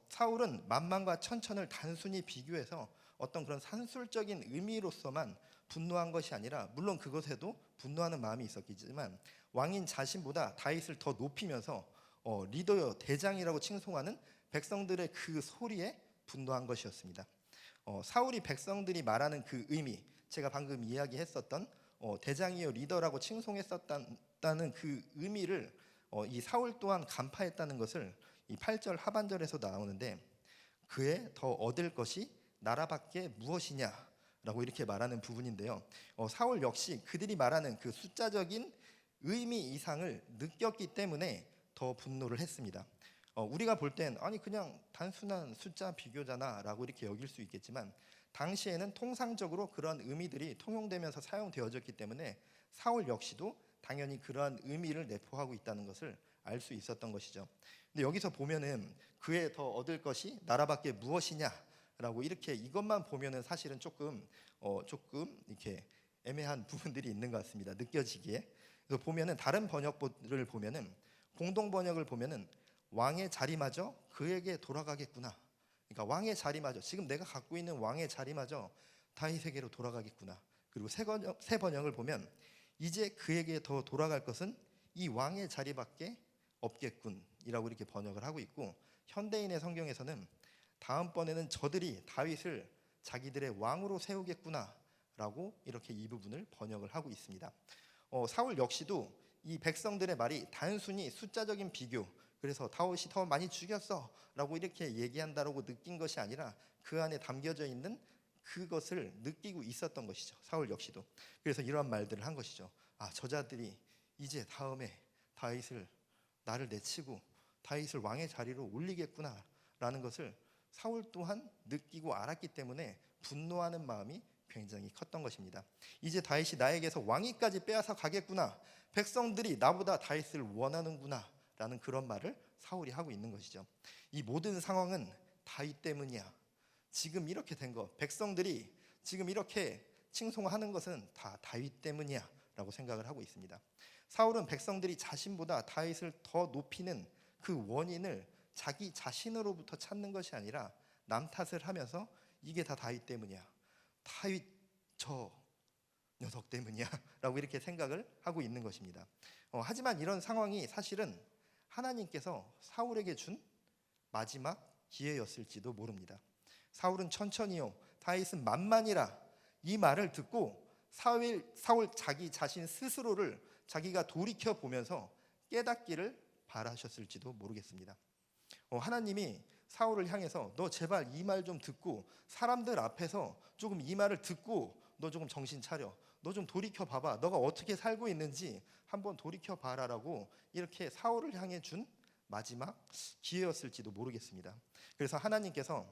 사울은 만만과 천천을 단순히 비교해서 어떤 그런 산술적인 의미로서만 분노한 것이 아니라, 물론 그것에도 분노하는 마음이 있었겠지만 왕인 자신보다 다윗을 더 높이면서 리더여 대장이라고 칭송하는 백성들의 그 소리에 분노한 것이었습니다. 사울이 백성들이 말하는 그 의미, 제가 방금 이야기했었던 대장이여 리더라고 칭송했었다는 그 의미를 이 사울 또한 간파했다는 것을 이 8절 하반절에서 나오는데, 그에 더 얻을 것이 나라밖에 무엇이냐라고 이렇게 말하는 부분인데요. 사울 역시 그들이 말하는 그 숫자적인 의미 이상을 느꼈기 때문에 더 분노를 했습니다. 우리가 볼 땐 아니 그냥 단순한 숫자 비교잖아라고 이렇게 여길 수 있겠지만, 당시에는 통상적으로 그런 의미들이 통용되면서 사용되어졌기 때문에 사울 역시도 당연히 그러한 의미를 내포하고 있다는 것을 알 수 있었던 것이죠. 근데 여기서 보면은 그에 더 얻을 것이 나라밖에 무엇이냐라고 이렇게 이것만 보면은 사실은 조금 이렇게 애매한 부분들이 있는 것 같습니다. 느껴지기에. 그래서 보면은 다른 번역본을 보면은, 공동 번역을 보면은 왕의 자리마저 그에게 돌아가겠구나. 그러니까 왕의 자리마저, 지금 내가 갖고 있는 왕의 자리마저 다윗에게로 돌아가겠구나. 그리고 새 번역을 보면 이제 그에게 더 돌아갈 것은 이 왕의 자리밖에 없겠군이라고 이렇게 번역을 하고 있고, 현대인의 성경에서는 다음번에는 저들이 다윗을 자기들의 왕으로 세우겠구나라고 이렇게 이 부분을 번역을 하고 있습니다. 사울 역시도 이 백성들의 말이 단순히 숫자적인 비교, 그래서 다윗이 더 많이 죽였어 라고 이렇게 얘기한다라고 느낀 것이 아니라 그 안에 담겨져 있는 그것을 느끼고 있었던 것이죠. 사울 역시도. 그래서 이러한 말들을 한 것이죠. 저자들이 이제 다음에 다윗을 나를 내치고 다윗을 왕의 자리로 올리겠구나 라는 것을 사울 또한 느끼고 알았기 때문에 분노하는 마음이 굉장히 컸던 것입니다. 이제 다윗이 나에게서 왕위까지 빼앗아 가겠구나, 백성들이 나보다 다윗을 원하는구나 라는 그런 말을 사울이 하고 있는 것이죠. 이 모든 상황은 다윗 때문이야. 지금 이렇게 된 것, 백성들이 지금 이렇게 칭송하는 것은 다 다윗 때문이야 라고 생각을 하고 있습니다. 사울은 백성들이 자신보다 다윗을 더 높이는 그 원인을 자기 자신으로부터 찾는 것이 아니라 남 탓을 하면서 이게 다 다윗 때문이야, 다윗 저 녀석 때문이야 라고 이렇게 생각을 하고 있는 것입니다. 하지만 이런 상황이 사실은 하나님께서 사울에게 준 마지막 기회였을지도 모릅니다. 사울은 천천히요, 다윗은 만만이라 이 말을 듣고 사울 자기 자신 스스로를 자기가 돌이켜 보면서 깨닫기를 바라셨을지도 모르겠습니다. 하나님이 사울을 향해서 너 제발 이 말 좀 듣고, 사람들 앞에서 조금 이 말을 듣고 너 조금 정신 차려, 너 좀 돌이켜 봐봐, 너가 어떻게 살고 있는지 한번 돌이켜 봐라라고 이렇게 사울을 향해 준 마지막 기회였을지도 모르겠습니다. 그래서 하나님께서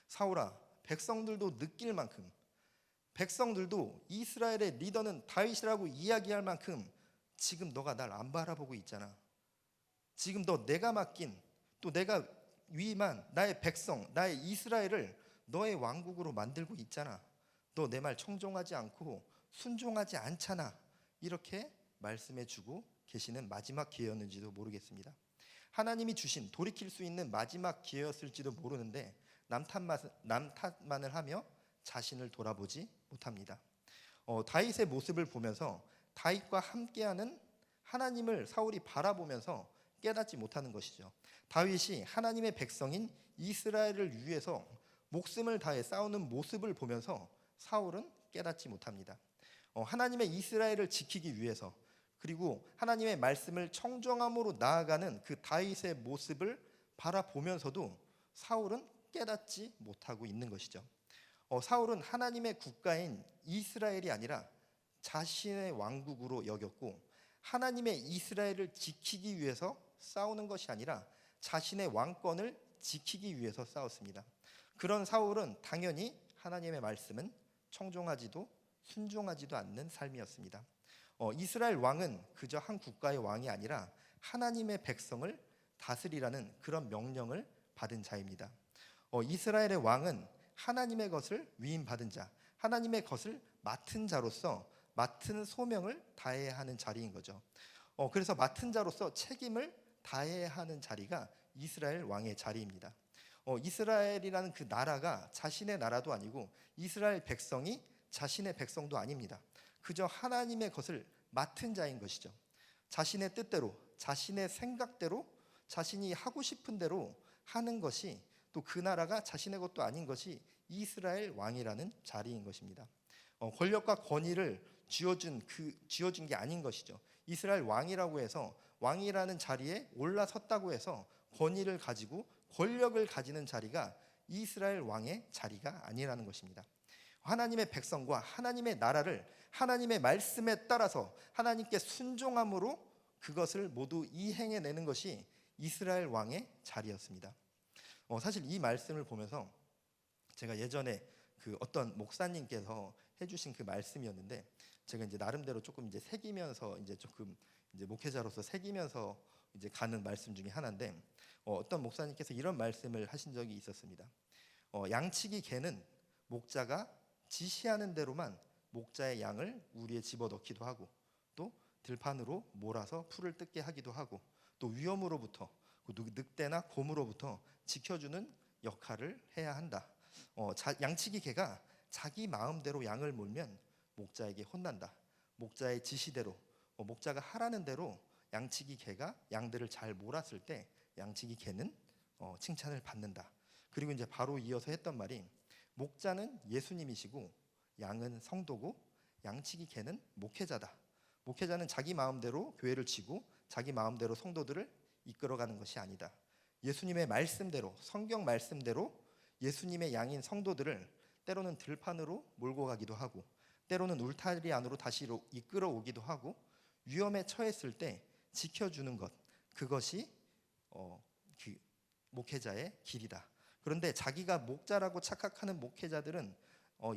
사울아, 백성들도 느낄 만큼, 백성들도 이스라엘의 리더는 다윗이라고 이야기할 만큼 지금 너가 날 안 바라보고 있잖아. 지금 너 내가 맡긴, 또 내가 위임한 나의 백성, 나의 이스라엘을 너의 왕국으로 만들고 있잖아. 너 내 말 청종하지 않고 순종하지 않잖아. 이렇게 말씀해 주고 계시는 마지막 기회였는지도 모르겠습니다. 하나님이 주신 돌이킬 수 있는 마지막 기회였을지도 모르는데 남 탓만을 하며 자신을 돌아보지 못합니다. 다윗의 모습을 보면서 다윗과 함께하는 하나님을 사울이 바라보면서 깨닫지 못하는 것이죠. 다윗이 하나님의 백성인 이스라엘을 위해서 목숨을 다해 싸우는 모습을 보면서 사울은 깨닫지 못합니다. 하나님의 이스라엘을 지키기 위해서, 그리고 하나님의 말씀을 청정함으로 나아가는 그 다윗의 모습을 바라보면서도 사울은 깨닫지 못하고 있는 것이죠. 사울은 하나님의 국가인 이스라엘이 아니라 자신의 왕국으로 여겼고, 하나님의 이스라엘을 지키기 위해서 싸우는 것이 아니라 자신의 왕권을 지키기 위해서 싸웠습니다. 그런 사울은 당연히 하나님의 말씀은 청종하지도 순종하지도 않는 삶이었습니다. 이스라엘 왕은 그저 한 국가의 왕이 아니라 하나님의 백성을 다스리라는 그런 명령을 받은 자입니다. 이스라엘의 왕은 하나님의 것을 위임받은 자, 하나님의 것을 맡은 자로서 맡은 소명을 다해야 하는 자리인 거죠. 그래서 맡은 자로서 책임을 다해야 하는 자리가 이스라엘 왕의 자리입니다. 이스라엘이라는 그 나라가 자신의 나라도 아니고 이스라엘 백성이 자신의 백성도 아닙니다. 그저 하나님의 것을 맡은 자인 것이죠. 자신의 뜻대로, 자신의 생각대로, 자신이 하고 싶은 대로 하는 것이, 또 그 나라가 자신의 것도 아닌 것이 이스라엘 왕이라는 자리인 것입니다. 권력과 권위를 쥐어준 게 아닌 것이죠. 이스라엘 왕이라고 해서, 왕이라는 자리에 올라섰다고 해서 권위를 가지고 권력을 가지는 자리가 이스라엘 왕의 자리가 아니라는 것입니다. 하나님의 백성과 하나님의 나라를 하나님의 말씀에 따라서 하나님께 순종함으로 그것을 모두 이행해내는 것이 이스라엘 왕의 자리였습니다. 사실 이 말씀을 보면서 제가 예전에 그 어떤 목사님께서 해주신 그 말씀이었는데, 제가 이제 나름대로 조금 이제 새기면서 조금 목회자로서 새기면서 가는 말씀 중에 하나인데, 어떤 목사님께서 이런 말씀을 하신 적이 있었습니다. 양치기 개는 목자가 지시하는 대로만 목자의 양을 우리에 집어넣기도 하고, 또 들판으로 몰아서 풀을 뜯게 하기도 하고, 또 위험으로부터, 늑대나 곰으로부터 지켜주는 역할을 해야 한다. 양치기 개가 자기 마음대로 양을 몰면 목자에게 혼난다. 목자의 지시대로, 목자가 하라는 대로 양치기 개가 양들을 잘 몰았을 때 양치기 개는 칭찬을 받는다. 그리고 이제 바로 이어서 했던 말이, 목자는 예수님이시고 양은 성도고 양치기 개는 목회자다. 목회자는 자기 마음대로 교회를 치고 자기 마음대로 성도들을 이끌어가는 것이 아니다. 예수님의 말씀대로, 성경 말씀대로 예수님의 양인 성도들을 때로는 들판으로 몰고 가기도 하고, 때로는 울타리 안으로 다시 이끌어 오기도 하고, 위험에 처했을 때 지켜주는 것, 그것이 그 목회자의 길이다. 그런데 자기가 목자라고 착각하는 목회자들은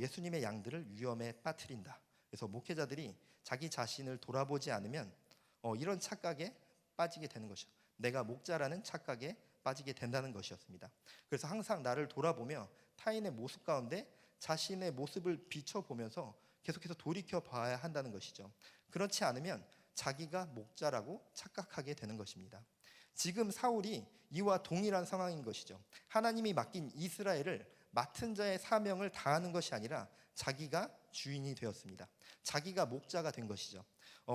예수님의 양들을 위험에 빠뜨린다. 그래서 목회자들이 자기 자신을 돌아보지 않으면 이런 착각에 빠지게 되는 것이죠. 내가 목자라는 착각에 빠지게 된다는 것이었습니다. 그래서 항상 나를 돌아보며 타인의 모습 가운데 자신의 모습을 비춰보면서 계속해서 돌이켜 봐야 한다는 것이죠. 그렇지 않으면 자기가 목자라고 착각하게 되는 것입니다. 지금 사울이 이와 동일한 상황인 것이죠. 하나님이 맡긴 이스라엘을 맡은 자의 사명을 다하는 것이 아니라 자기가 주인이 되었습니다. 자기가 목자가 된 것이죠.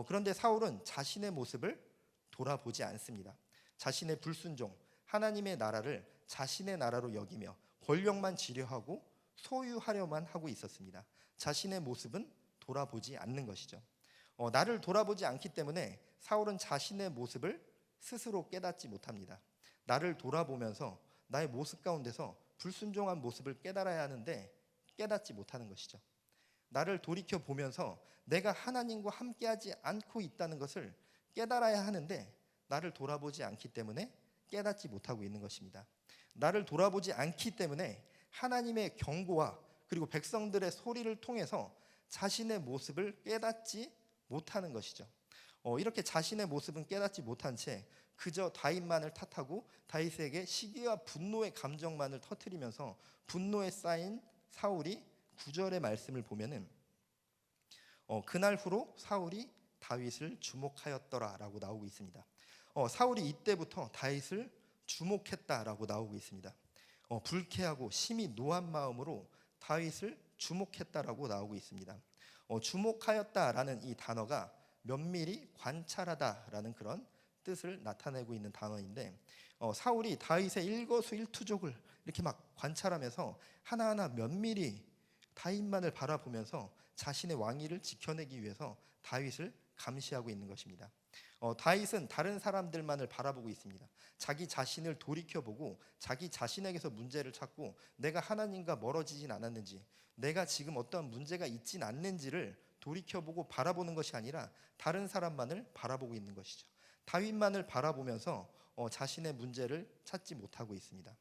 그런데 사울은 자신의 모습을 돌아보지 않습니다. 자신의 불순종, 하나님의 나라를 자신의 나라로 여기며 권력만 지려하고 소유하려만 하고 있었습니다. 자신의 모습은 돌아보지 않는 것이죠. 나를 돌아보지 않기 때문에 사울은 자신의 모습을 스스로 깨닫지 못합니다. 나를 돌아보면서 나의 모습 가운데서 불순종한 모습을 깨달아야 하는데 깨닫지 못하는 것이죠. 나를 돌이켜 보면서 내가 하나님과 함께하지 않고 있다는 것을 깨달아야 하는데 나를 돌아보지 않기 때문에 깨닫지 못하고 있는 것입니다. 나를 돌아보지 않기 때문에 하나님의 경고와 그리고 백성들의 소리를 통해서 자신의 모습을 깨닫지 못하는 것이죠. 이렇게 자신의 모습은 깨닫지 못한 채 그저 다윗만을 탓하고 다윗에게 시기와 분노의 감정만을 터뜨리면서 분노에 쌓인 사울이 9절의 말씀을 보면은 그날 후로 사울이 다윗을 주목하였더라라고 나오고 있습니다. 사울이 이때부터 다윗을 주목했다라고 나오고 있습니다. 불쾌하고 심히 노한 마음으로 다윗을 주목했다라고 나오고 있습니다. 주목하였다라는 이 단어가 면밀히 관찰하다라는 그런 뜻을 나타내고 있는 단어인데, 사울이 다윗의 일거수일투족을 이렇게 막 관찰하면서 하나하나 면밀히 다윗만을 바라보면서 자신의 왕위를 지켜내기 위해서 다윗을 감시하고 있는 것입니다. 다윗은 다른 사람들만을 바라보고 있습니다. 자기 자신을 돌이켜보고 자기 자신에게서 문제를 찾고 내가 하나님과 멀어지진 않았는지, 내가 지금 어떤 문제가 있진 않는지를 돌이켜보고 바라보는 것이 아니라 다른 사람만을 바라보고 있는 것이죠. 다윗만을 바라보면서 자신의 문제를 찾지 못하고 있습니다.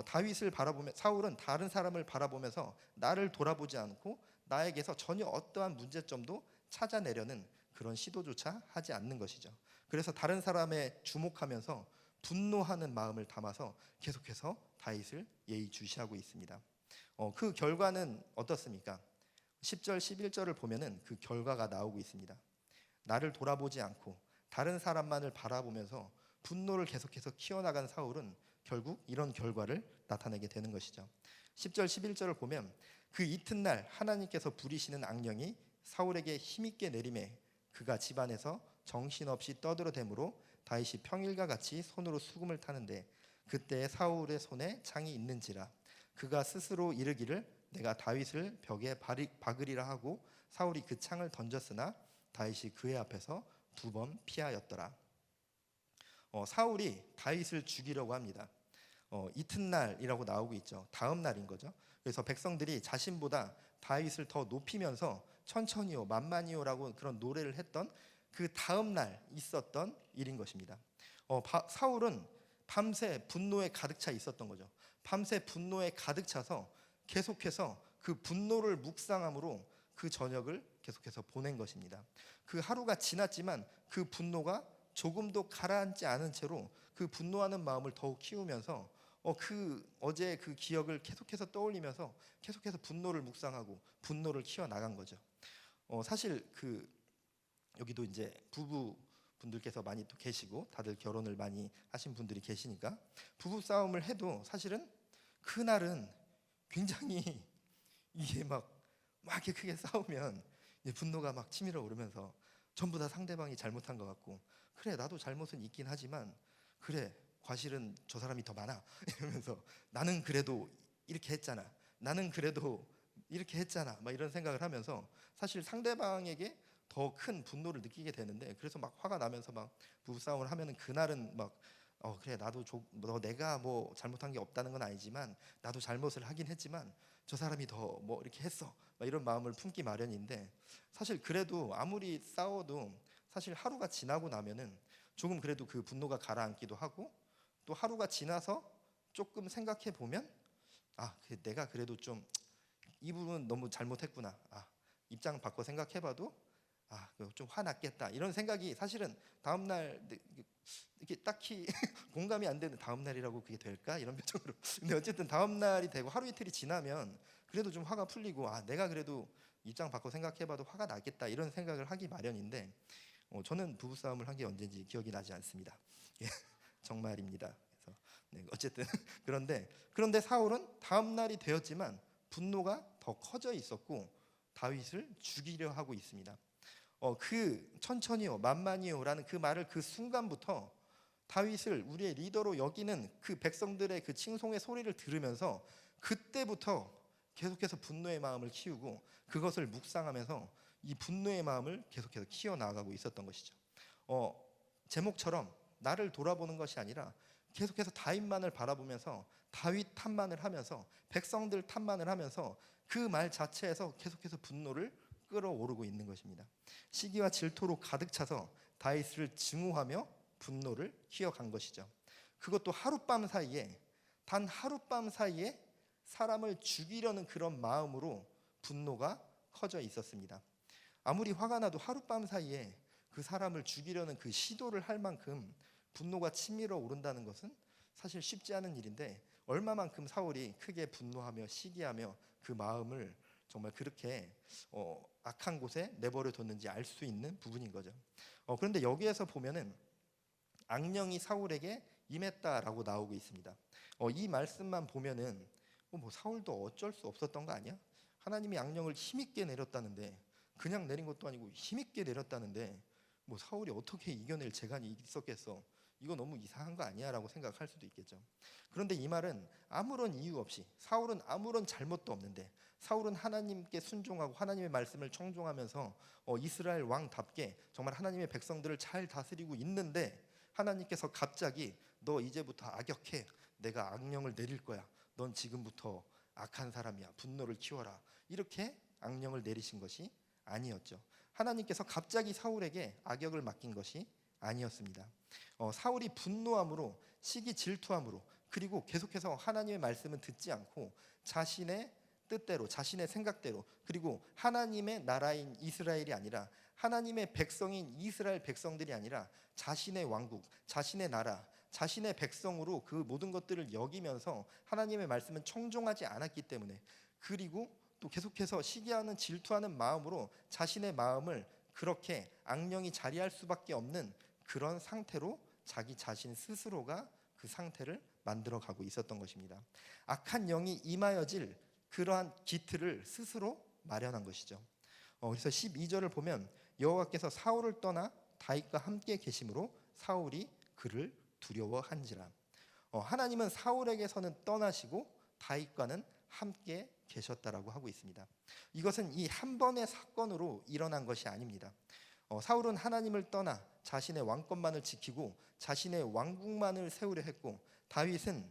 다윗을 바라보며 사울은 다른 사람을 바라보면서 나를 돌아보지 않고 나에게서 전혀 어떠한 문제점도 찾아내려는 그런 시도조차 하지 않는 것이죠. 그래서 다른 사람에 주목하면서 분노하는 마음을 담아서 계속해서 다윗을 예의주시하고 있습니다. 그 결과는 어떻습니까? 10절 11절을 보면은 그 결과가 나오고 있습니다. 나를 돌아보지 않고 다른 사람만을 바라보면서 분노를 계속해서 키워나간 사울은 결국 이런 결과를 나타내게 되는 것이죠. 10절 11절을 보면 그 이튿날 하나님께서 부리시는 악령이 사울에게 힘있게 내림에 그가 집안에서 정신없이 떠들어대므로 다윗이 평일과 같이 손으로 수금을 타는데 그때 사울의 손에 창이 있는지라 그가 스스로 이르기를 내가 다윗을 벽에 박으리라 하고 사울이 그 창을 던졌으나 다윗이 그의 앞에서 2번 피하였더라. 사울이 다윗을 죽이려고 합니다. 이튿날이라고 나오고 있죠. 다음 날인 거죠. 그래서 백성들이 자신보다 다윗을 더 높이면서 천천히요 만만히요라고 그런 노래를 했던 그 다음 날 있었던 일인 것입니다. 사울은 밤새 분노에 가득 차 있었던 거죠. 밤새 분노에 가득 차서 계속해서 그 분노를 묵상함으로 그 저녁을 계속해서 보낸 것입니다. 그 하루가 지났지만 그 분노가 조금도 가라앉지 않은 채로 그 분노하는 마음을 더욱 키우면서 어제 그 기억을 계속해서 떠올리면서 계속해서 분노를 묵상하고 분노를 키워 나간 거죠. 사실 여기도 이제 부부 분들께서 많이 또 계시고 다들 결혼을 많이 하신 분들이 계시니까 부부 싸움을 해도 사실은 그날은 굉장히 이게 막 이렇게 크게 싸우면 분노가 막 치밀어 오르면서 전부 다 상대방이 잘못한 것 같고 그래 나도 잘못은 있긴 하지만 그래 과실은 저 사람이 더 많아 이러면서 나는 그래도 이렇게 했잖아 나는 그래도 이렇게 했잖아 막 이런 생각을 하면서 사실 상대방에게 더 큰 분노를 느끼게 되는데 그래서 막 화가 나면서 막 부부싸움을 하면은 그날은 막 그래 나도 내가 뭐 잘못한 게 없다는 건 아니지만 나도 잘못을 하긴 했지만 저 사람이 더 뭐 이렇게 했어 막 이런 마음을 품기 마련인데 사실 그래도 아무리 싸워도 사실 하루가 지나고 나면은 조금 그래도 그 분노가 가라앉기도 하고 또 하루가 지나서 조금 생각해 보면 내가 그래도 좀 이 부분 너무 잘못했구나 입장 바꿔 생각해봐도 좀 화났겠다 이런 생각이 사실은 다음날 이렇게 딱히 공감이 안 되는 다음날이라고 그게 될까 이런 표정으로 근데 어쨌든 다음날이 되고 하루 이틀이 지나면 그래도 좀 화가 풀리고 내가 그래도 입장 바꿔 생각해봐도 화가 나겠다 이런 생각을 하기 마련인데 저는 부부싸움을 한 게 언젠지 기억이 나지 않습니다. 정말입니다. 그래서 어쨌든 그런데 사울은 다음날이 되었지만 분노가 더 커져 있었고 다윗을 죽이려 하고 있습니다. 그 천천히요 만만히요라는 그 말을 그 순간부터 다윗을 우리의 리더로 여기는 그 백성들의 그 칭송의 소리를 들으면서 그때부터 계속해서 분노의 마음을 키우고 그것을 묵상하면서 이 분노의 마음을 계속해서 키워나가고 있었던 것이죠. 제목처럼 나를 돌아보는 것이 아니라 계속해서 다윗만을 바라보면서 다윗 탓만을 하면서 백성들 탓만을 하면서 그 말 자체에서 계속해서 분노를 끌어오르고 있는 것입니다. 시기와 질투로 가득 차서 다윗을 증오하며 분노를 키워간 것이죠. 그것도 하룻밤 사이에 단 하룻밤 사이에 사람을 죽이려는 그런 마음으로 분노가 커져 있었습니다. 아무리 화가 나도 하룻밤 사이에 그 사람을 죽이려는 그 시도를 할 만큼 분노가 치밀어 오른다는 것은 사실 쉽지 않은 일인데 얼마만큼 사울이 크게 분노하며 시기하며 그 마음을 정말 그렇게 악한 곳에 내버려 뒀는지 알 수 있는 부분인 거죠. 그런데 여기에서 보면은 악령이 사울에게 임했다라고 나오고 있습니다. 이 말씀만 보면은 뭐 사울도 어쩔 수 없었던 거 아니야? 하나님이 악령을 힘있게 내렸다는데 그냥 내린 것도 아니고 힘있게 내렸다는데 뭐 사울이 어떻게 이겨낼 재간이 있었겠어? 이거 너무 이상한 거 아니야? 라고 생각할 수도 있겠죠. 그런데 이 말은 아무런 이유 없이 사울은 아무런 잘못도 없는데 사울은 하나님께 순종하고 하나님의 말씀을 청종하면서 이스라엘 왕답게 정말 하나님의 백성들을 잘 다스리고 있는데 하나님께서 갑자기 너 이제부터 악역해 내가 악령을 내릴 거야 넌 지금부터 악한 사람이야 분노를 키워라 이렇게 악령을 내리신 것이 아니었죠. 하나님께서 갑자기 사울에게 악역을 맡긴 것이 아니었습니다. 사울이 분노함으로 시기 질투함으로 그리고 계속해서 하나님의 말씀은 듣지 않고 자신의 뜻대로, 자신의 생각대로, 그리고 하나님의 나라인 이스라엘이 아니라 하나님의 백성인 이스라엘 백성들이 아니라 자신의 왕국, 자신의 나라, 자신의 백성으로 그 모든 것들을 여기면서 하나님의 말씀은 청종하지 않았기 때문에, 그리고 또 계속해서 시기하는 질투하는 마음으로 자신의 마음을 그렇게 악령이 자리할 수밖에 없는 그런 상태로 자기 자신 스스로가 그 상태를 만들어 가고 있었던 것입니다. 악한 영이 임하여질 그러한 기틀을 스스로 마련한 것이죠. 그래서 12절을 보면 여호와께서 사울을 떠나 다윗과 함께 계심으로 사울이 그를 두려워한지라. 하나님은 사울에게서는 떠나시고 다윗과는 함께 계셨다라고 하고 있습니다. 이것은 이 한 번의 사건으로 일어난 것이 아닙니다. 사울은 하나님을 떠나 자신의 왕권만을 지키고 자신의 왕국만을 세우려 했고, 다윗은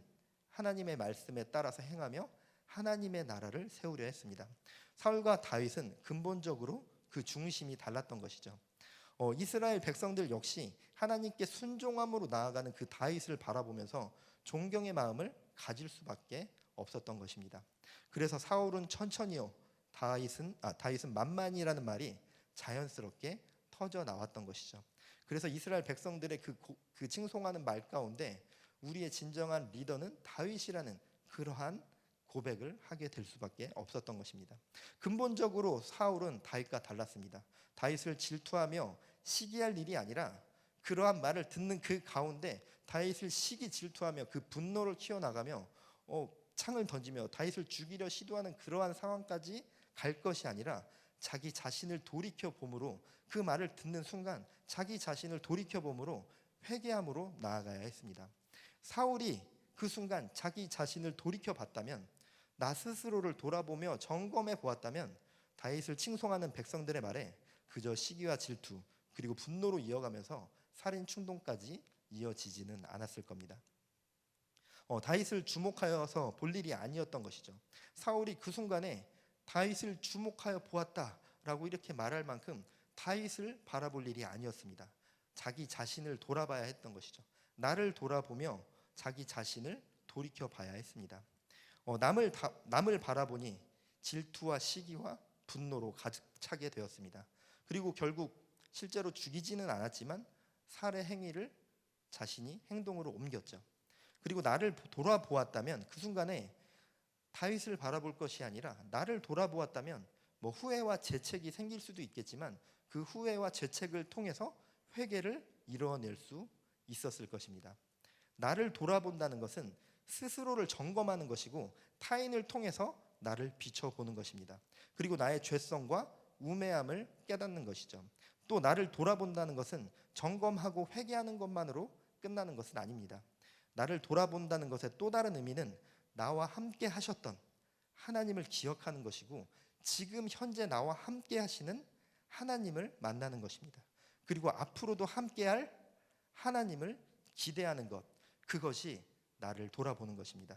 하나님의 말씀에 따라서 행하며 하나님의 나라를 세우려 했습니다. 사울과 다윗은 근본적으로 그 중심이 달랐던 것이죠. 이스라엘 백성들 역시 하나님께 순종함으로 나아가는 그 다윗을 바라보면서 존경의 마음을 가질 수밖에 없었던 것입니다. 그래서 사울은 천천히요, 다윗은 만만이라는 말이 자연스럽게 터져 나왔던 것이죠. 그래서 이스라엘 백성들의 그 칭송하는 말 가운데 우리의 진정한 리더는 다윗이라는 그러한 고백을 하게 될 수밖에 없었던 것입니다. 근본적으로 사울은 다윗과 달랐습니다. 다윗을 질투하며 시기할 일이 아니라 그러한 말을 듣는 그 가운데 다윗을 시기 질투하며 그 분노를 키워나가며 창을 던지며 다윗을 죽이려 시도하는 그러한 상황까지 갈 것이 아니라 자기 자신을 돌이켜 봄으로, 그 말을 듣는 순간 자기 자신을 돌이켜 봄으로 회개함으로 나아가야 했습니다. 사울이 그 순간 자기 자신을 돌이켜 봤다면, 나 스스로를 돌아보며 점검해 보았다면 다윗을 칭송하는 백성들의 말에 그저 시기와 질투 그리고 분노로 이어가면서 살인 충동까지 이어지지는 않았을 겁니다. 다윗을 주목하여서 볼 일이 아니었던 것이죠. 사울이 그 순간에 다윗을 주목하여 보았다라고 이렇게 말할 만큼 다윗을 바라볼 일이 아니었습니다. 자기 자신을 돌아봐야 했던 것이죠. 나를 돌아보며 자기 자신을 돌이켜 봐야 했습니다. 남을 바라보니 질투와 시기와 분노로 가득 차게 되었습니다. 그리고 결국 실제로 죽이지는 않았지만 살해 행위를 자신이 행동으로 옮겼죠. 그리고 나를 돌아보았다면 그 순간에 다윗을 바라볼 것이 아니라 나를 돌아보았다면 후회와 죄책이 생길 수도 있겠지만 그 후회와 죄책을 통해서 회개를 이뤄낼 수 있었을 것입니다. 나를 돌아본다는 것은 스스로를 점검하는 것이고 타인을 통해서 나를 비춰보는 것입니다. 그리고 나의 죄성과 우매함을 깨닫는 것이죠. 또 나를 돌아본다는 것은 점검하고 회개하는 것만으로 끝나는 것은 아닙니다. 나를 돌아본다는 것의 또 다른 의미는 나와 함께 하셨던 하나님을 기억하는 것이고, 지금 현재 나와 함께 하시는 하나님을 만나는 것입니다. 그리고 앞으로도 함께할 하나님을 기대하는 것, 그것이 나를 돌아보는 것입니다.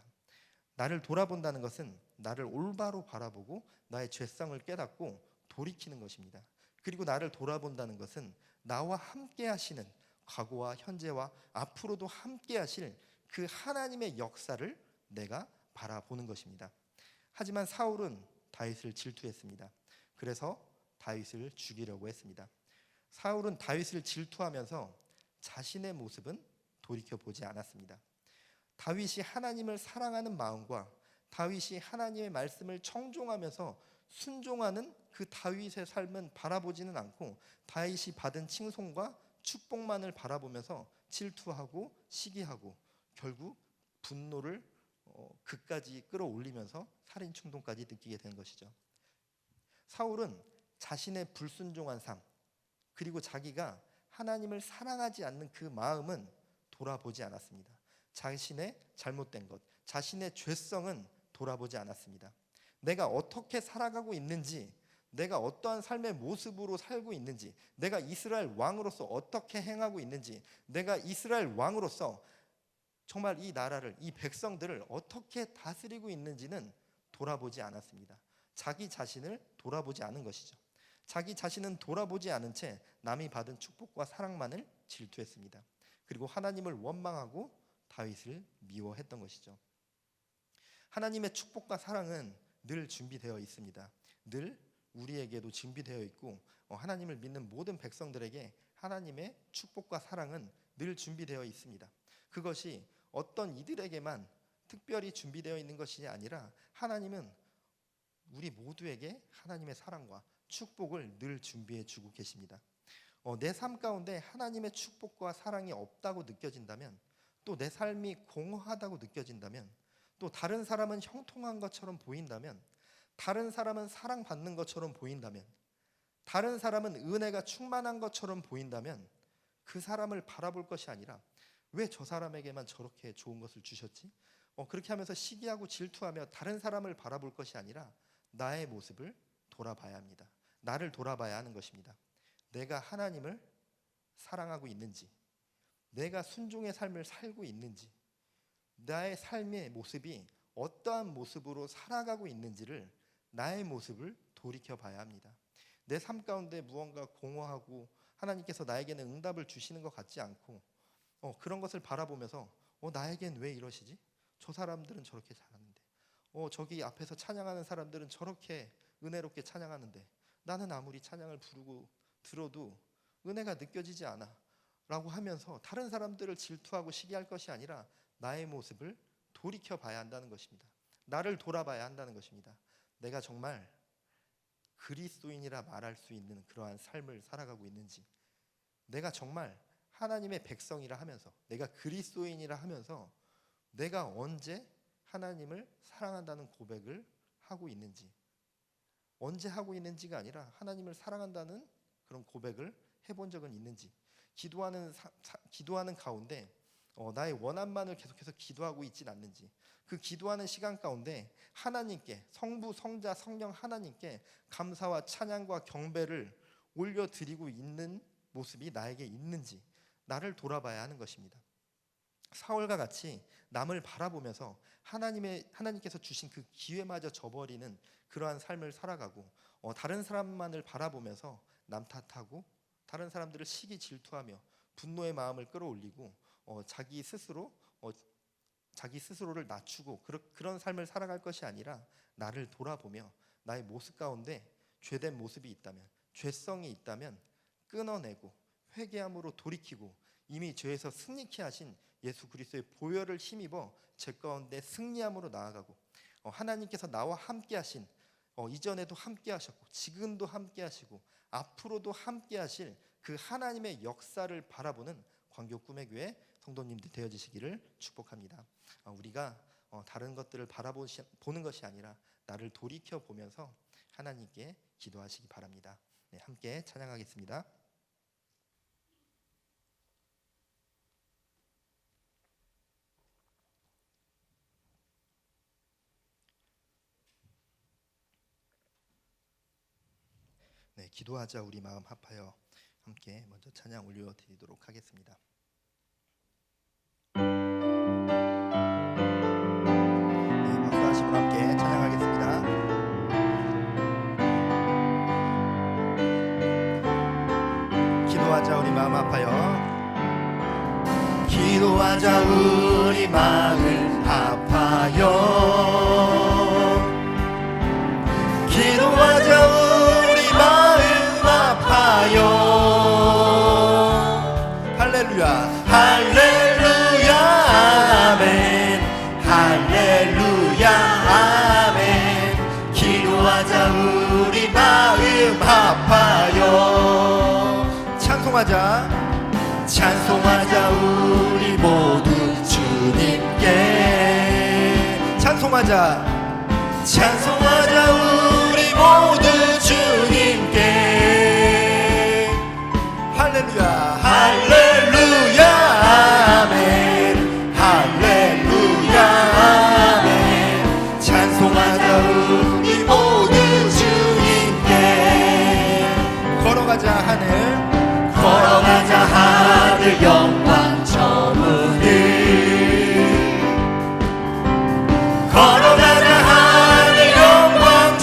나를 돌아본다는 것은 나를 올바로 바라보고 나의 죄성을 깨닫고 돌이키는 것입니다. 그리고 나를 돌아본다는 것은 나와 함께 하시는, 과거와 현재와 앞으로도 함께 하실 그 하나님의 역사를 내가 바라보는 것입니다. 하지만 사울은 다윗을 질투했습니다. 그래서 다윗을 죽이려고 했습니다. 사울은 다윗을 질투하면서 자신의 모습은 돌이켜보지 않았습니다. 다윗이 하나님을 사랑하는 마음과 다윗이 하나님의 말씀을 청종하면서 순종하는 그 다윗의 삶은 바라보지는 않고 다윗이 받은 칭송과 축복만을 바라보면서 질투하고 시기하고 결국 분노를 그까지 끌어올리면서 살인 충동까지 느끼게 된 것이죠. 사울은 자신의 불순종한 삶, 그리고 자기가 하나님을 사랑하지 않는 그 마음은 돌아보지 않았습니다. 자신의 잘못된 것, 자신의 죄성은 돌아보지 않았습니다. 내가 어떻게 살아가고 있는지, 내가 어떠한 삶의 모습으로 살고 있는지, 내가 이스라엘 왕으로서 어떻게 행하고 있는지, 내가 이스라엘 왕으로서 정말 이 나라를, 이 백성들을 어떻게 다스리고 있는지는 돌아보지 않았습니다. 자기 자신을 돌아보지 않은 것이죠. 자기 자신은 돌아보지 않은 채 남이 받은 축복과 사랑만을 질투했습니다. 그리고 하나님을 원망하고 다윗을 미워했던 것이죠. 하나님의 축복과 사랑은 늘 준비되어 있습니다. 늘 우리에게도 준비되어 있고 하나님을 믿는 모든 백성들에게 하나님의 축복과 사랑은 늘 준비되어 있습니다. 그것이 어떤 이들에게만 특별히 준비되어 있는 것이 아니라 하나님은 우리 모두에게 하나님의 사랑과 축복을 늘 준비해 주고 계십니다. 내 삶 가운데 하나님의 축복과 사랑이 없다고 느껴진다면, 또 내 삶이 공허하다고 느껴진다면, 또 다른 사람은 형통한 것처럼 보인다면, 다른 사람은 사랑받는 것처럼 보인다면, 다른 사람은 은혜가 충만한 것처럼 보인다면 그 사람을 바라볼 것이 아니라 왜 저 사람에게만 저렇게 좋은 것을 주셨지? 그렇게 하면서 시기하고 질투하며 다른 사람을 바라볼 것이 아니라 나의 모습을 돌아봐야 합니다. 나를 돌아봐야 하는 것입니다. 내가 하나님을 사랑하고 있는지, 내가 순종의 삶을 살고 있는지, 나의 삶의 모습이 어떠한 모습으로 살아가고 있는지를, 나의 모습을 돌이켜 봐야 합니다. 내 삶 가운데 무언가 공허하고 하나님께서 나에게는 응답을 주시는 것 같지 않고 그런 것을 바라보면서 나에겐 왜 이러시지? 저 사람들은 저렇게 잘하는데, 저기 앞에서 찬양하는 사람들은 저렇게 은혜롭게 찬양하는데 나는 아무리 찬양을 부르고 들어도 은혜가 느껴지지 않아 라고 하면서 다른 사람들을 질투하고 시기할 것이 아니라 나의 모습을 돌이켜 봐야 한다는 것입니다. 나를 돌아봐야 한다는 것입니다. 내가 정말 그리스도인이라 말할 수 있는 그러한 삶을 살아가고 있는지, 내가 정말 하나님의 백성이라 하면서, 내가 그리스도인이라 하면서 내가 언제 하나님을 사랑한다는 고백을 하고 있는지, 언제 하고 있는지가 아니라 하나님을 사랑한다는 그런 고백을 해본 적은 있는지, 기도하는 가운데 나의 원함만을 계속해서 기도하고 있진 않는지, 그 기도하는 시간 가운데 하나님께, 성부, 성자, 성령 하나님께 감사와 찬양과 경배를 올려드리고 있는 모습이 나에게 있는지 나를 돌아봐야 하는 것입니다. 사울과 같이 남을 바라보면서 하나님께서 주신 그 기회마저 저버리는 그러한 삶을 살아가고, 다른 사람만을 바라보면서 남 탓하고 다른 사람들을 시기 질투하며 분노의 마음을 끌어올리고 자기 스스로를 낮추고 그런 삶을 살아갈 것이 아니라, 나를 돌아보며 나의 모습 가운데 죄된 모습이 있다면, 죄성이 있다면 끊어내고 회개함으로 돌이키고, 이미 죄에서 승리케 하신 예수 그리스도의 보혈을 힘입어 제 가운데 승리함으로 나아가고, 하나님께서 나와 함께 하신, 이전에도 함께 하셨고 지금도 함께 하시고 앞으로도 함께 하실 그 하나님의 역사를 바라보는 광교 꿈의 교회 성도님들 되어지시기를 축복합니다. 우리가 다른 것들을 바라보는 것이 아니라 나를 돌이켜 보면서 하나님께 기도하시기 바랍니다. 네, 함께 찬양하겠습니다. 네, 기도하자 우리 마음 합하여 함께 먼저 찬양 올려드리도록 하겠습니다. 네, 박수하시고 함께 찬양하겠습니다. 기도하자 우리 마음 합하여, 기도하자 우리 마음 합하여, 기도하자 할렐루야 할렐루야 아멘, 할렐루야 아멘. 기도하자 우리 마음 합하여, 찬송하자 찬송하자 우리 모두 주님께, 찬송하자 찬송하자 우리 모두 주님께. 할렐루야 할렐루야 아멘, 할렐루야 아멘. 찬송하자 우리 모두 주님께. 걸어가자 하늘, 걸어가자 하늘 영광 저문을, 걸어가자 하늘 영광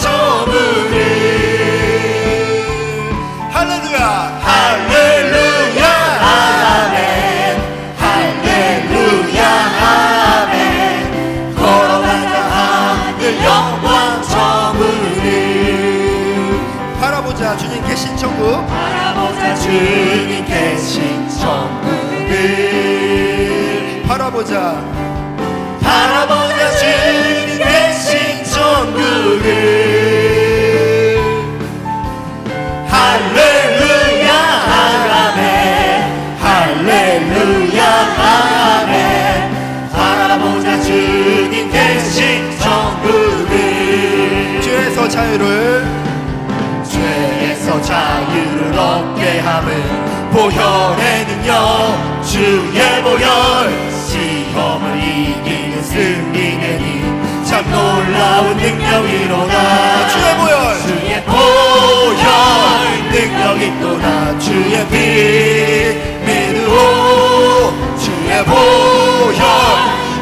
바라보자 주님 계신 천국. 바라보자 주님 계신 천국을 바라보자 바라보자 주님 계신 천국을 할렐루야 아멘 할렐루야 아멘 바라보자 주님 계신 천국을 죄에서 자유를 죄에서 자유를 얻게 함은 보혈의 능력 주의 보혈 시험을 이기는 승리되니 참 놀라운 능력이로다 주의 보혈 주의 보혈 능력이 또다 주의 피 믿으오 주의 보혈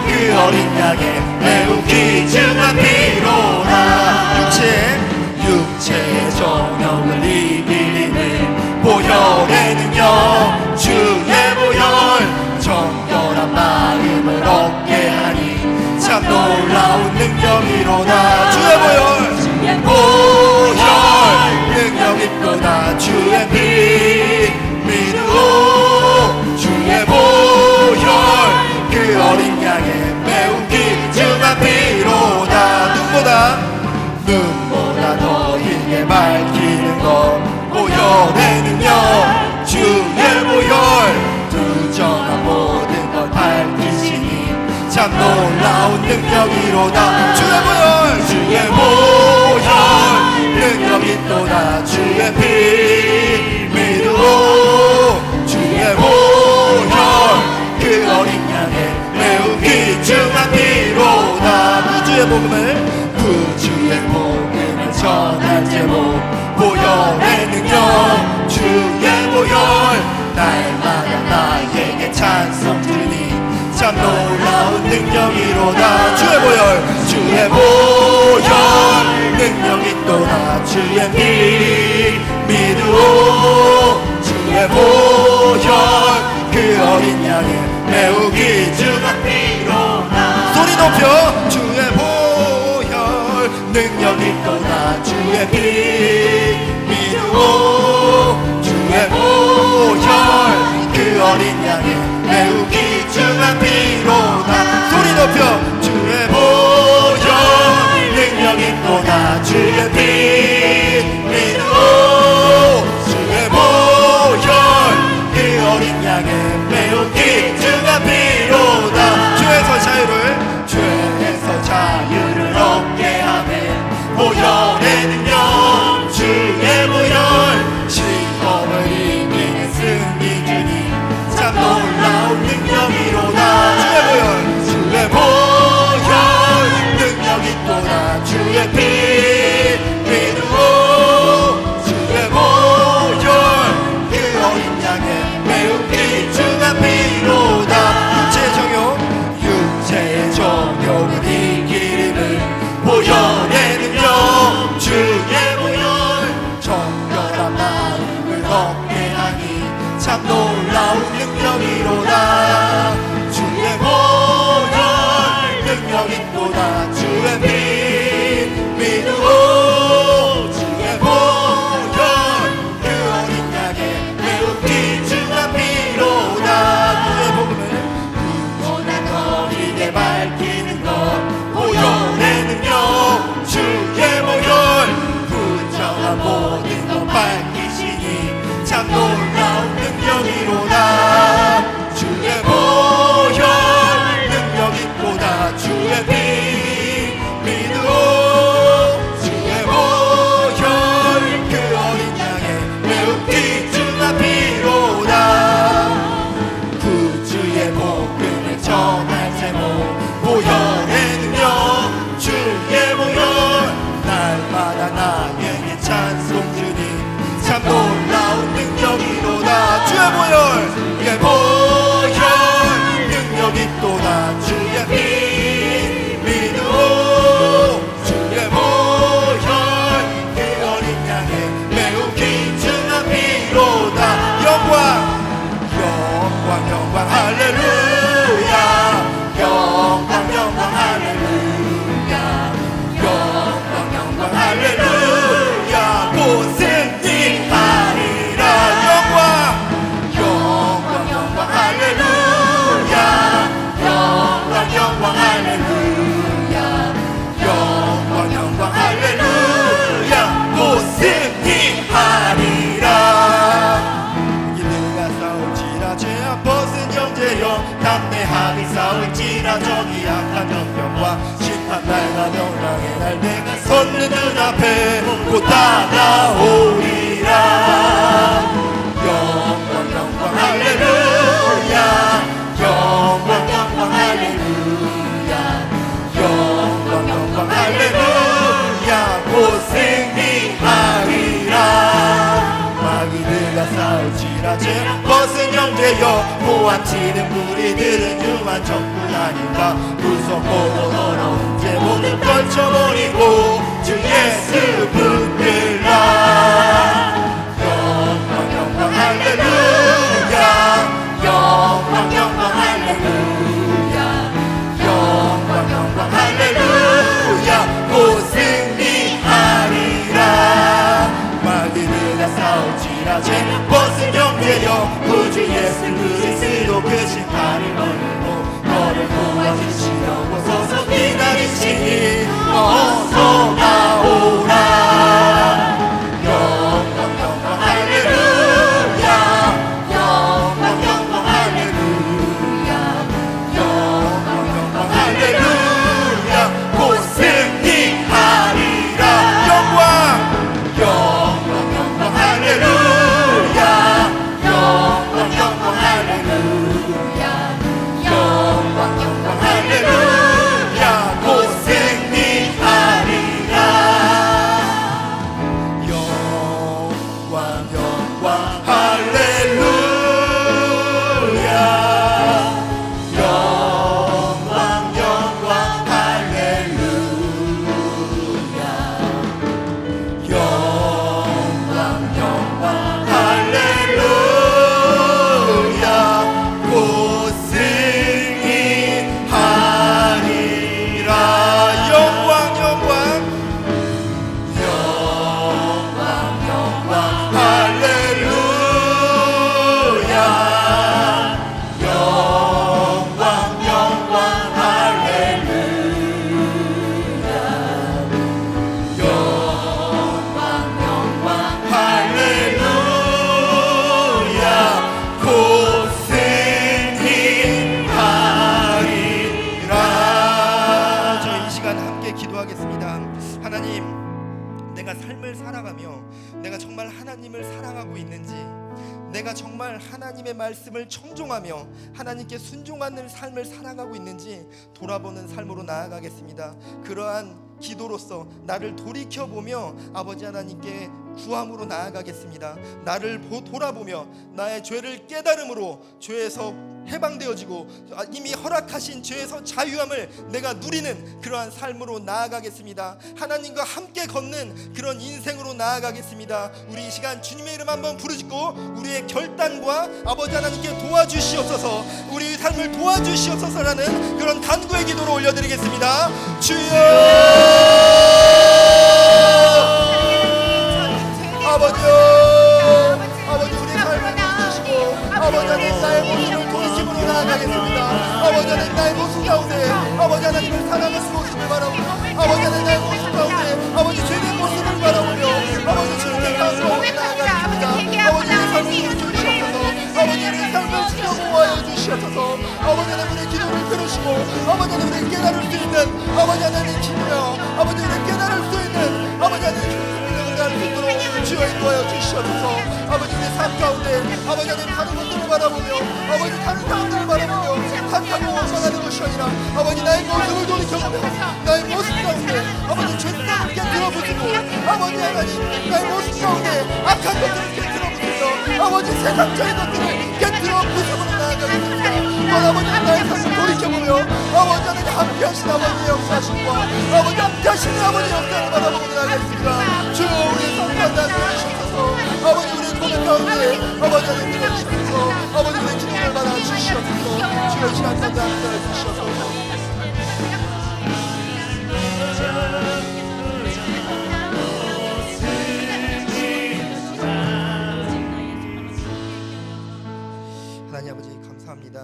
그 어린 양의 매우 귀중한 피로다 육체의 정욕을 이기는 보혈의 능력 주의 보혈 정결한 마음을 얻게 하니 참 놀라운 능력이로다 주의 보혈 주의 보혈 능력 있도다 주의 피 믿으오 주의 보혈 그 어린 양의 매우 귀중한 피로다 눈보다 더 길게 밝히는 것 보혈의 능력 주의 보혈 부정한 모든 걸 밝히시니 참 놀라운 능력이로다 주의 보혈 능력이 또다 주의 피 믿으오 주의 보혈 그 어린 양의 매우 귀중한 피로다 구주의 복음을 전할 제목 보혈의 능력 주의 보혈 날마다 나에게 찬송 주니 참 놀라운 능력이로다 주의 보혈 능력이 또다 주의 피 믿으오 주의 보혈 그 어린 양의 매우 귀중한 피로다 소리 높여 주의 보혈 능력이 또다 주의 피 믿으오 주의 보혈 그 어린 양의 매우 귀중한 피로다 소리 높여 주의 보혈 능력이 또다 주의 피 믿으오 주의 보혈 그 어린 양의 매우 귀중한 피로다 죄에서 자유를 얻게 하네 보혈의 능력 주의 보혈 시험을 이기는 승리 주니 참 놀라운 능력이로다 주의 보혈 능력이 또다 주의 피 믿으오 주의 보혈 그 어린 양의 매우 귀중한 피로다 육체의 정욕을 이기는 보혈의 능력 주의 보혈 정결한 마음을 얻게 하니 참 놀라운 능력이로다 주의 보혈 능력이 또다 주의 피 믿으오 주의 보혈 그 어린 양의 매우 귀중한 피로다 주의 복음을 보다 더 길게 밝히는 것 보혈의 능력 주의 보혈 부정한 모든 것 밝히시니 참 놀라운 능력이로다 주의 보혈 능력이 또다 주의 피 믿으오 주의 보혈 그 어린 양의 매우 귀중한 피로다 구주의 복음을 전할 제목 보혈의 능력 주의 보혈 날마다 나에게 찬송 주니 참 놀라운 능력이로다 주의 보혈 능력이 또다 주의 피 믿으오 주의 보혈 그 어린 양의 매우 귀중한 피로다 영광 할렐루야 영광 할렐루야 영광 할렐루야 고생 다가오리라. 영광 영광 할렐루야. 영광 영광 할렐루야. 영광 영광 할렐루야. 곧 승리하리라. 마귀들과 싸울지라도 벗은 영되여 보아치는 무리들은 유한 적군 아닌가. 무섭고 더러운 죄 모두 떨쳐버리고 주 예수 붙들라. 영광 영광 할렐루야. 영광 영광 할렐루야. 영광 영광 할렐루야. 곧 승리하리라. 마귀들과 싸울지라도 벗은 영되여 구주 예수 그리스도 그 심판을 걸고 너를 도와주시려고 서서 기다리시니 어서 나오라. 영광 영광 할렐루야. 영광 영광 할렐루야. 영광 영광 할렐루야. 곧 승리하리라. 영광 영광 영광 할렐루야. 영광 영광 할렐루야. 영광 영광 할렐루야. 곧 승리하리라. 영광 영광 할렐루야. 영광 영광 할렐루야. 영광 영광 할렐루야. 곧 승리하리라. 영광 영광 영광 영광 할렐루야. 영광 영광 할렐루야. 영광 영광 할렐루야. 곧 승리하리라. 저희 이 시간 함께 기도하겠습니다. 하나님, 내가 삶을 살아가며 내가 정말 하나님을 사랑하고 있는지, 내가 정말 하나님의 말씀을 청종하며 하나님께 순종하는 삶을 살아가고 있는지 돌아보는 삶으로 나아가겠습니다. 그러한 기도로서 나를 돌이켜보며 아버지 하나님께 구함으로 나아가겠습니다. 나를 돌아보며 나의 죄를 깨달음으로 죄에서 해방되어지고 이미 허락하신 죄에서 자유함을 내가 누리는 그러한 삶으로 나아가겠습니다. 하나님과 함께 걷는 그런 인생으로 나아가겠습니다. 우리 이 시간 주님의 이름 한번 부르짖고 우리의 결단과 아버지 하나님께 도와주시옵소서, 우리 삶을 도와주시옵소서라는 그런 간구의 기도로 올려드리겠습니다. 주여 아버지요, 아버지 우리 삶을 도와주시고 아버지 하나님 나의 모습을 돌이킴으로 나아가겠습니다. 아버지 하나님 나의 모습 가운데 아버지 하나님을 사랑하는 모습을 바라보며 아버지 하나님 나의 모습 가운데 아버지 죄된 모습을 바라보며 아버지 주님의 가운데 나아가겠습니다. 아버지 내 삶을 돌이켜주시옵소서. 아버지 내 삶을 지켜보아여 주시옵소서. 아버지 하나님 우리의 기도를 들으시고 아버지 하나님 우리를 깨달을 수 있는 아버지 하나님 기도여 아버지 우리를 깨달을 수 있는 아버지 하나님 주여 인도하여 주시옵소서. 아버지 우리 삶 가운데 아버지 하나님 다른 분들을 바라보며 아버지 다른 사람들을 바라보며 한탄하고 원망하는 것이 아니라 아버지 나의 모습을 돌이켜보며 나의 모습 가운데 아버지 죄성을 깨뜨려 부수고 아버지 하나님 나의 모습 가운데 악한 것들을 깨뜨려 부수며 아버지 세상적인 것들을 깨뜨려 부수고 나아가겠습니다. 또한 아버지 나의 삶을 돌이켜보며 아버지 하나님 함께하신 아버지의 역사하심과 아버지 함께하신 아버지의 역사를 바라보고 나아가겠습니다. 주여 우리의 삶 가운데 주시옵소서. 아버지 우리의 고백 가운데 아버지 하나님 들어주시옵소서. 아버지 우리의 기도를 받아주시옵소서. 주여 이 시간 가운데 함께하여 주시옵소서. 하나님 아버지 감사합니다.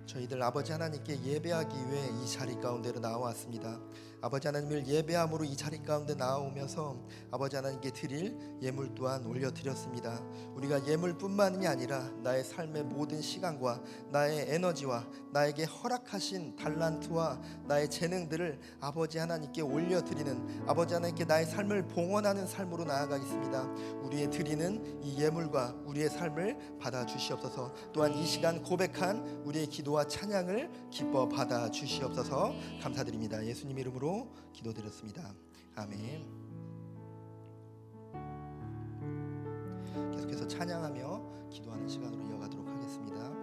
저희들 아버지 하나님께 예배하기 위해 이 자리 가운데로 나왔습니다. 아버지 하나님을 예배함으로 이 자리 가운데 나오면서 아버지 하나님께 드릴 예물 또한 올려드렸습니다. 우리가 예물뿐만이 아니라 나의 삶의 모든 시간과 나의 에너지와 나에게 허락하신 달란트와 나의 재능들을 아버지 하나님께 올려드리는, 아버지 하나님께 나의 삶을 봉헌하는 삶으로 나아가겠습니다. 우리의 드리는 이 예물과 우리의 삶을 받아주시옵소서. 또한 이 시간 고백한 우리의 기도와 찬양을 기뻐 받아주시옵소서. 감사드립니다. 예수님 이름으로 기도드렸습니다. 아멘. 계속해서 찬양하며 기도하는 시간으로 이어가도록 하겠습니다.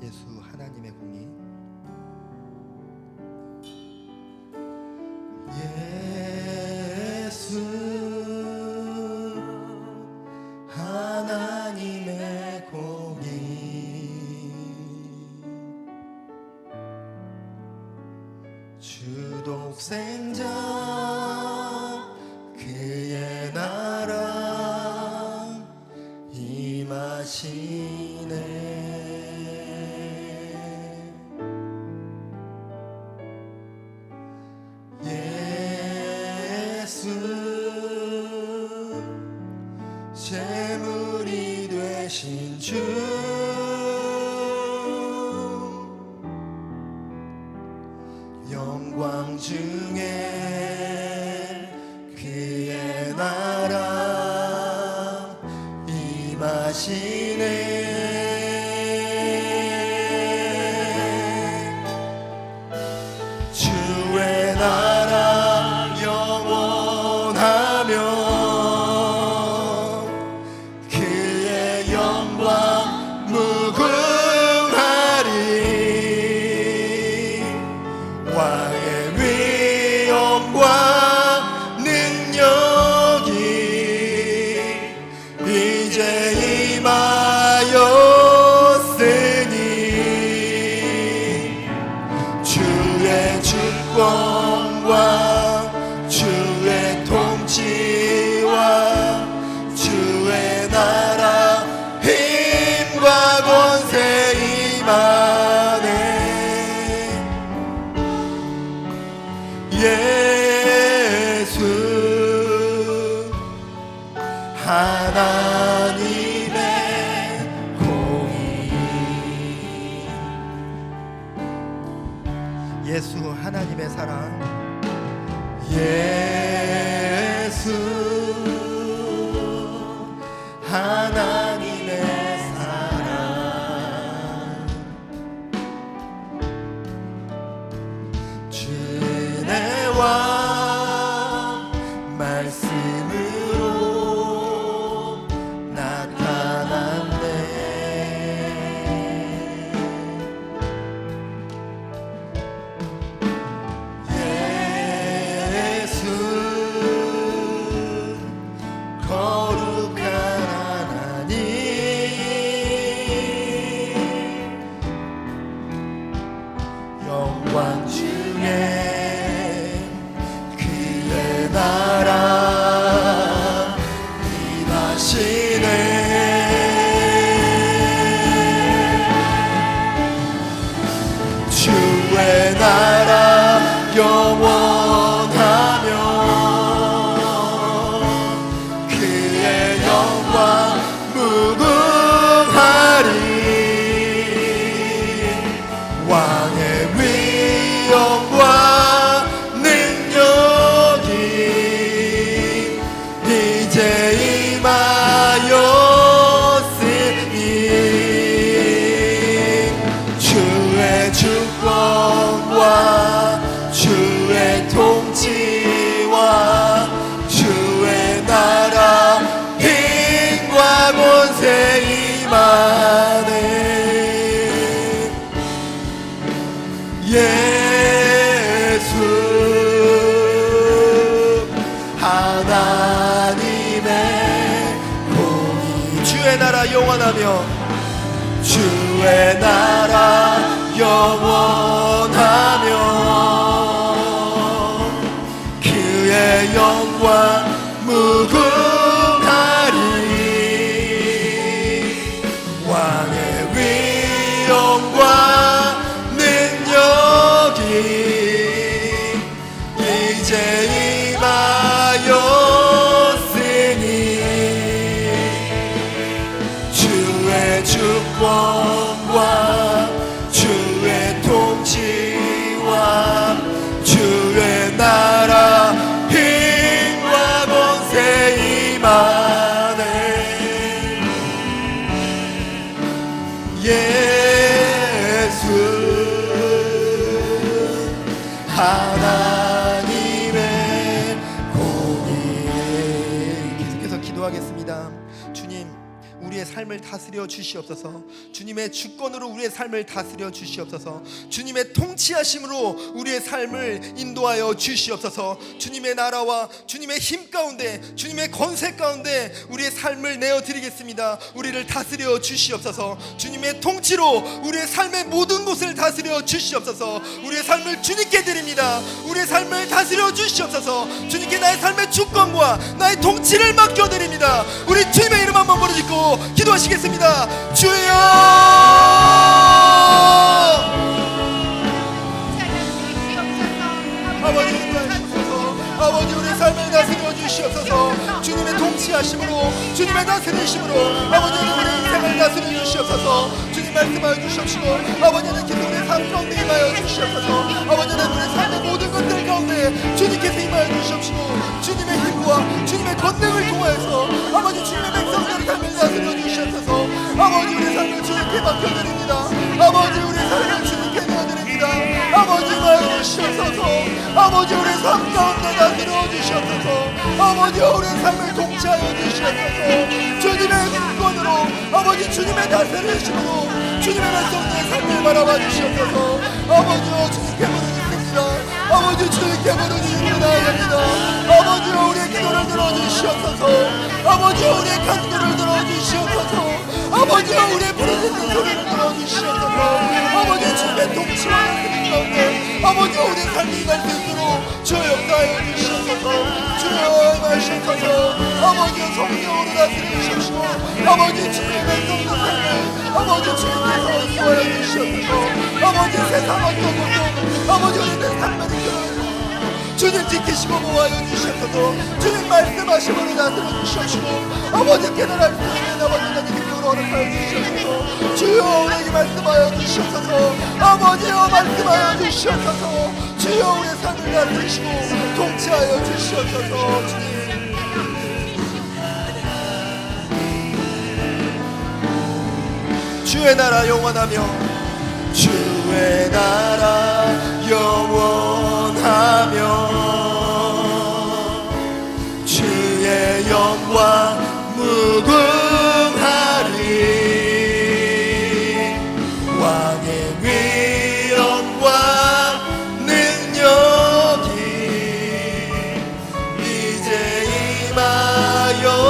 예수 하나님의 공의, 예수 하나님의 공의, 주독생자 그의 나라 임하시네. 제물이 되신 주, 영광 중에 그의 나라 임하시네. 주의 나라 영원하며 왕의 위엄과 능력이 이제 임하였으니 주의 주권과 주의 통치와 주의 나라 힘과 권세 임하네. 예수 하나님의 공의, 예수 하나님의 사랑, 예수 하나님의 사랑, 주내와 말씀으로 나타났네. 예수 거룩한 하나님, 영광 중에 나라 임하시네. 주의 나라 영원하며 그의 영광 무궁하리. 왕의 위엄과 이제 임하였으니 주의 주권과 주의 통치와 주의 나라 힘과 권세 임하네. 예수 하나님의 공의, 주의 나라 영원하며 주의 나라 영원하며 주의 영광 무궁하리 왕의 위엄과 능력이 이제 임하였으니 주의 주권과 주의 통치와 주의 나라 힘과 권세 임하네 예수 하나님의 공의 계속해서 기도하겠습니다. 주님 우리의 삶을 다스려 주시옵소서. 주님의 주권으로 우리의 삶을 다스려 주시옵소서. 주님의 통치하심으로 우리의 삶을 인도하여 주시옵소서. 주님의 나라와 주님의 힘 가운데 주님의 권세 가운데 우리의 삶을 내어드리겠습니다. 우리를 다스려 주시옵소서. 주님의 통치로 우리의 삶의 모든 곳을 다스려 주시옵소서. 우리의 삶을 주님께 드립니다. 우리의 삶을 다스려 주시옵소서. 주님께 나의 삶의 주권과 나의 통치를 맡겨드립니다. 우리 주님의 이름 한번 부르짖고 기도하시겠습니다. 주여 아버지 인도하시옵소서. 아버지 우리의 삶을 다스려 주시옵소서. 주님의 통치하심으로 주님의 다스리심으로 아버지 우리의 인생을 다스려 주시옵소서. 주님 말씀하여 주시옵시고 아버지는 계속 우리의 삶 가운데 임하여 주시옵소서. 아버지는 우리의 삶의 모든 것들 가운데 주님께서 임하여 주시옵시고 주님의 힘과 주님의 권능을 통하여서 아버지 주님의 백성들의 삶을 다스려 주시옵소서. 아버지 우리의 삶을 주님께 맡겨드립니다. 아버지 우리의 삶을 주님께 내어드립니다. 아버지 임하여 주시옵소서. 아버지 우리의 삶 가운데 다스려 주시옵소서. 아버지 우리의 삶을 통치하여 주시옵소서. 주님의 주권으로 아버지 주님의 다스리심으로 주님의 백성들의 삶을 바라봐 주시옵소서. 아버지여 주님께 부르짖습니다. 아버지 주님께 부르짖습니다. 아버지 우리의 기도를 들어주시옵소서. 아버지 우리의 간구를 들어주시옵소서. 아버지 우리의 부르짖는 소리를 들어주시옵소서. 아버지 주님의 통치와 말씀 가운데 아버지 우리의 삶이 임할 수 있도록 주여 역사하여 주시옵소서. 주여 임하시옵소서. 아버지 성령으로 다스리시옵시고 아버지 주님의 백성들 삶을 아버지 주님께서 인도하여 주시옵소서. 아버지 세상 어떤 것도 아버지 우리의 삶을 이끌어 주님 지키시고 보호하여 주시옵소서. 주님 말씀하심으로 다스려 주시옵시고 아버지 깨달을 수 있는 아버지 힘으로 허락하여 주시옵소서. 주여 우리에게 말씀하여 주시옵소서. 아버지여 말씀하여 주시옵소서. 주여 우리의 삶을 다스리시고 통치하여 주시옵소서. 주님 주의 나라 영원하며 주의 나라 영원하며 주의 영광 무궁하리 왕의 위엄과 능력이 이제 임하였으니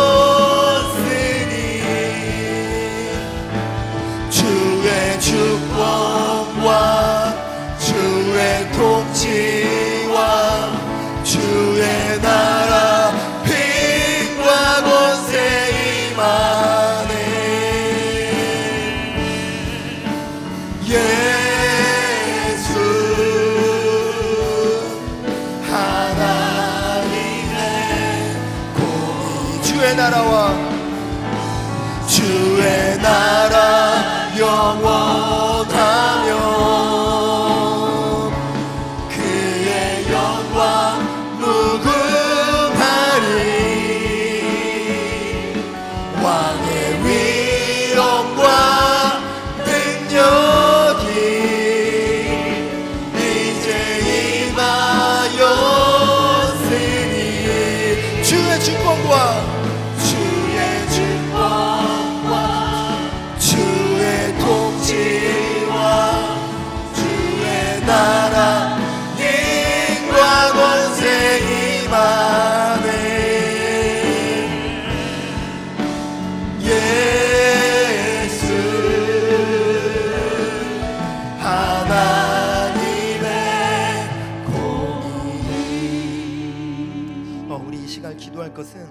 주의 주권과 주의 통치와 주의 나라 힘과 권세 임하네 예수 하나님의 공의 주의 나라와 주의 나라 영원하며 그의 영광 무궁하리 왕의 위엄과 능력이 이제 임하였으니 주의 주권과 주의 주권과 주의 통치와 주의 나라 힘과 권세 임하네 예수 하나님의 공의 기도할 것은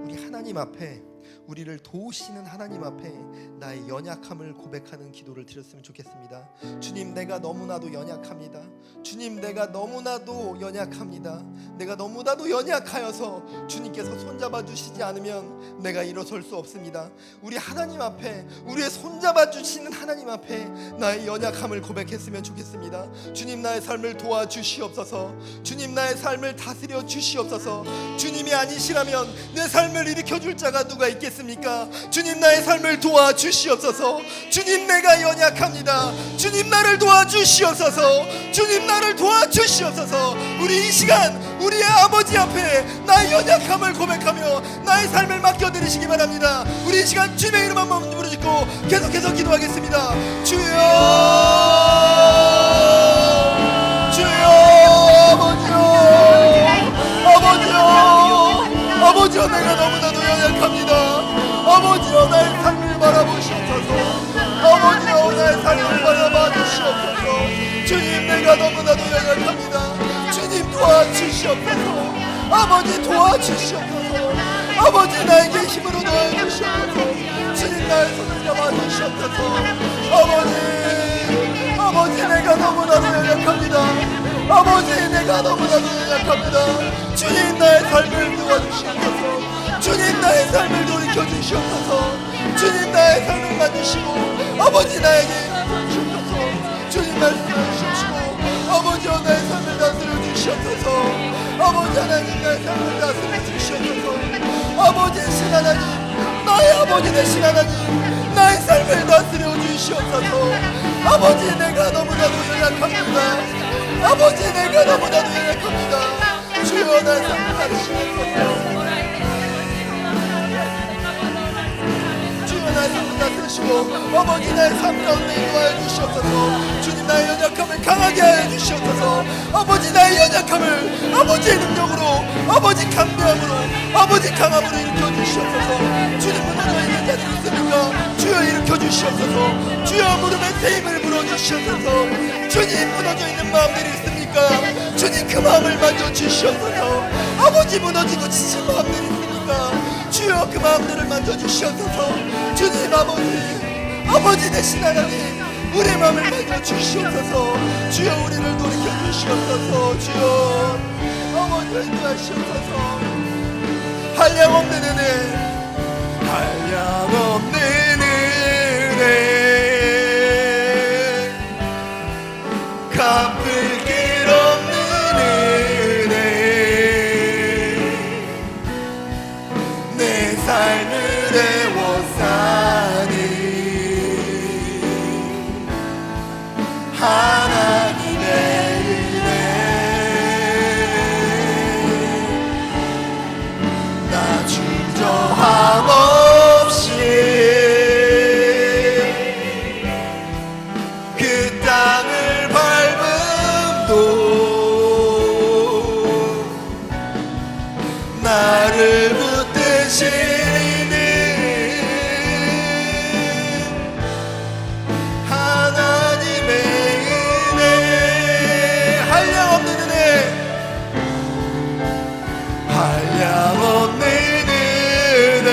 우리 하나님 앞에, 우리를 도우시는 하나님 앞에 나의 연약함을 고백하는 기도를 드렸으면 좋겠습니다. 주님, 내가 너무나도 연약합니다. 주님, 내가 너무나도 연약합니다. 내가 너무나도 연약하여서 주님께서 손잡아 주시지 않으면 내가 일어설 수 없습니다. 우리 하나님 앞에, 우리의 손잡아 주시는 하나님 앞에 나의 연약함을 고백했으면 좋겠습니다. 주님, 나의 삶을 도와주시옵소서. 주님, 나의 삶을 다스려 주시옵소서. 주님이 아니시라면 내 삶을 일으켜줄 자가 누가 있겠습니까? 주님, 나의 삶을 도와주시옵소서. 주님, 내가 연약합니다. 주님, 나를 도와주시옵소서. 주님, 나를 도와주시옵소서. 우리 이 시간 우리의 아버지 앞에 나의 연약함을 고백하며 나의 삶을 맡겨드리시기 바랍니다. 우리 이 시간 주님의 이름 한번 부르짖고 계속해서 기도하겠습니다. 주여, 주여, 아버지여, 내가 너무나도 연약합니다. 아버지여, 나의 삶을 바라보시옵소서. 아버지여, 나의 삶을 바라봐 주시옵소서. 주님, 내가 너무나도 연약합니다. 주님, 도와주시옵소서. 아버지, 도와주시옵소서. 아버지, 나에게 힘으로 넣어주시옵소서. 주님, 나의 손을 잡아주시옵소서. 아버지, 내가 너무나도 연약합니다. 아버지, 내가 너무나도 연약합니다. 주님, 나의 삶을 도와주시옵소서. 주님, 나의 삶을 돌이켜주시옵소서. 주님, 나의 삶을 만드시고 아버지, 나에게 주옵소서. 주님, 말씀해 주시옵시고 아버지여, 나의 삶을 다스려 주시옵소서. 아버지 하나님, 나의 삶을 다스려 주시옵소서. 아버지 신 하나님, 나의 아버지 되신 하나님, 나의 삶을 다스려 주시옵소서. 아버지, 내가 너무나도 연약합니다. 아버지, 내가 너무나도 연약합니다. 주여, 나의 삶을 다스리시옵소서. 주여, 나의 삶을 다스리시고 아버지, 나의 삶 가운데 인도하여 주시옵소서. 주님, 나의 연약함을 강하게 하여 주시옵소서. 아버지, 나의 연약함을 아버지의 능력으로, 아버지 강대함으로, 아버지 강함으로 일으켜 주시옵소서. 주님, 무너져 있는 자들이 있습니까? 주여, 일으켜 주시옵소서. 주여, 무릎에 새 힘을 불어 주시옵소서. 주님, 무너져 있는 마음들이 있습니까? 주님, 그 마음을 만져 주시옵소서. 아버지, 무너지고 지친 마음들이 있습니까? 주여, 그 마음들을 만져 주시옵소서. 주님, 아버지 되신 하나님, 우리의 마음을 만져 주시옵소서. 주여, 우리를 돌이켜 주시옵소서. 주여, 아버지를 인도하시옵소서. 한량없는 은혜, 한량없는 은혜, 갚을 길 없는 은혜, 내 삶을 애워싸는 하나님의 은혜, 나 주저함 없이 그 땅을 밟음도 나를 붙드시는 하나님의 은혜, 한량없는 은혜, 한량없는 은혜,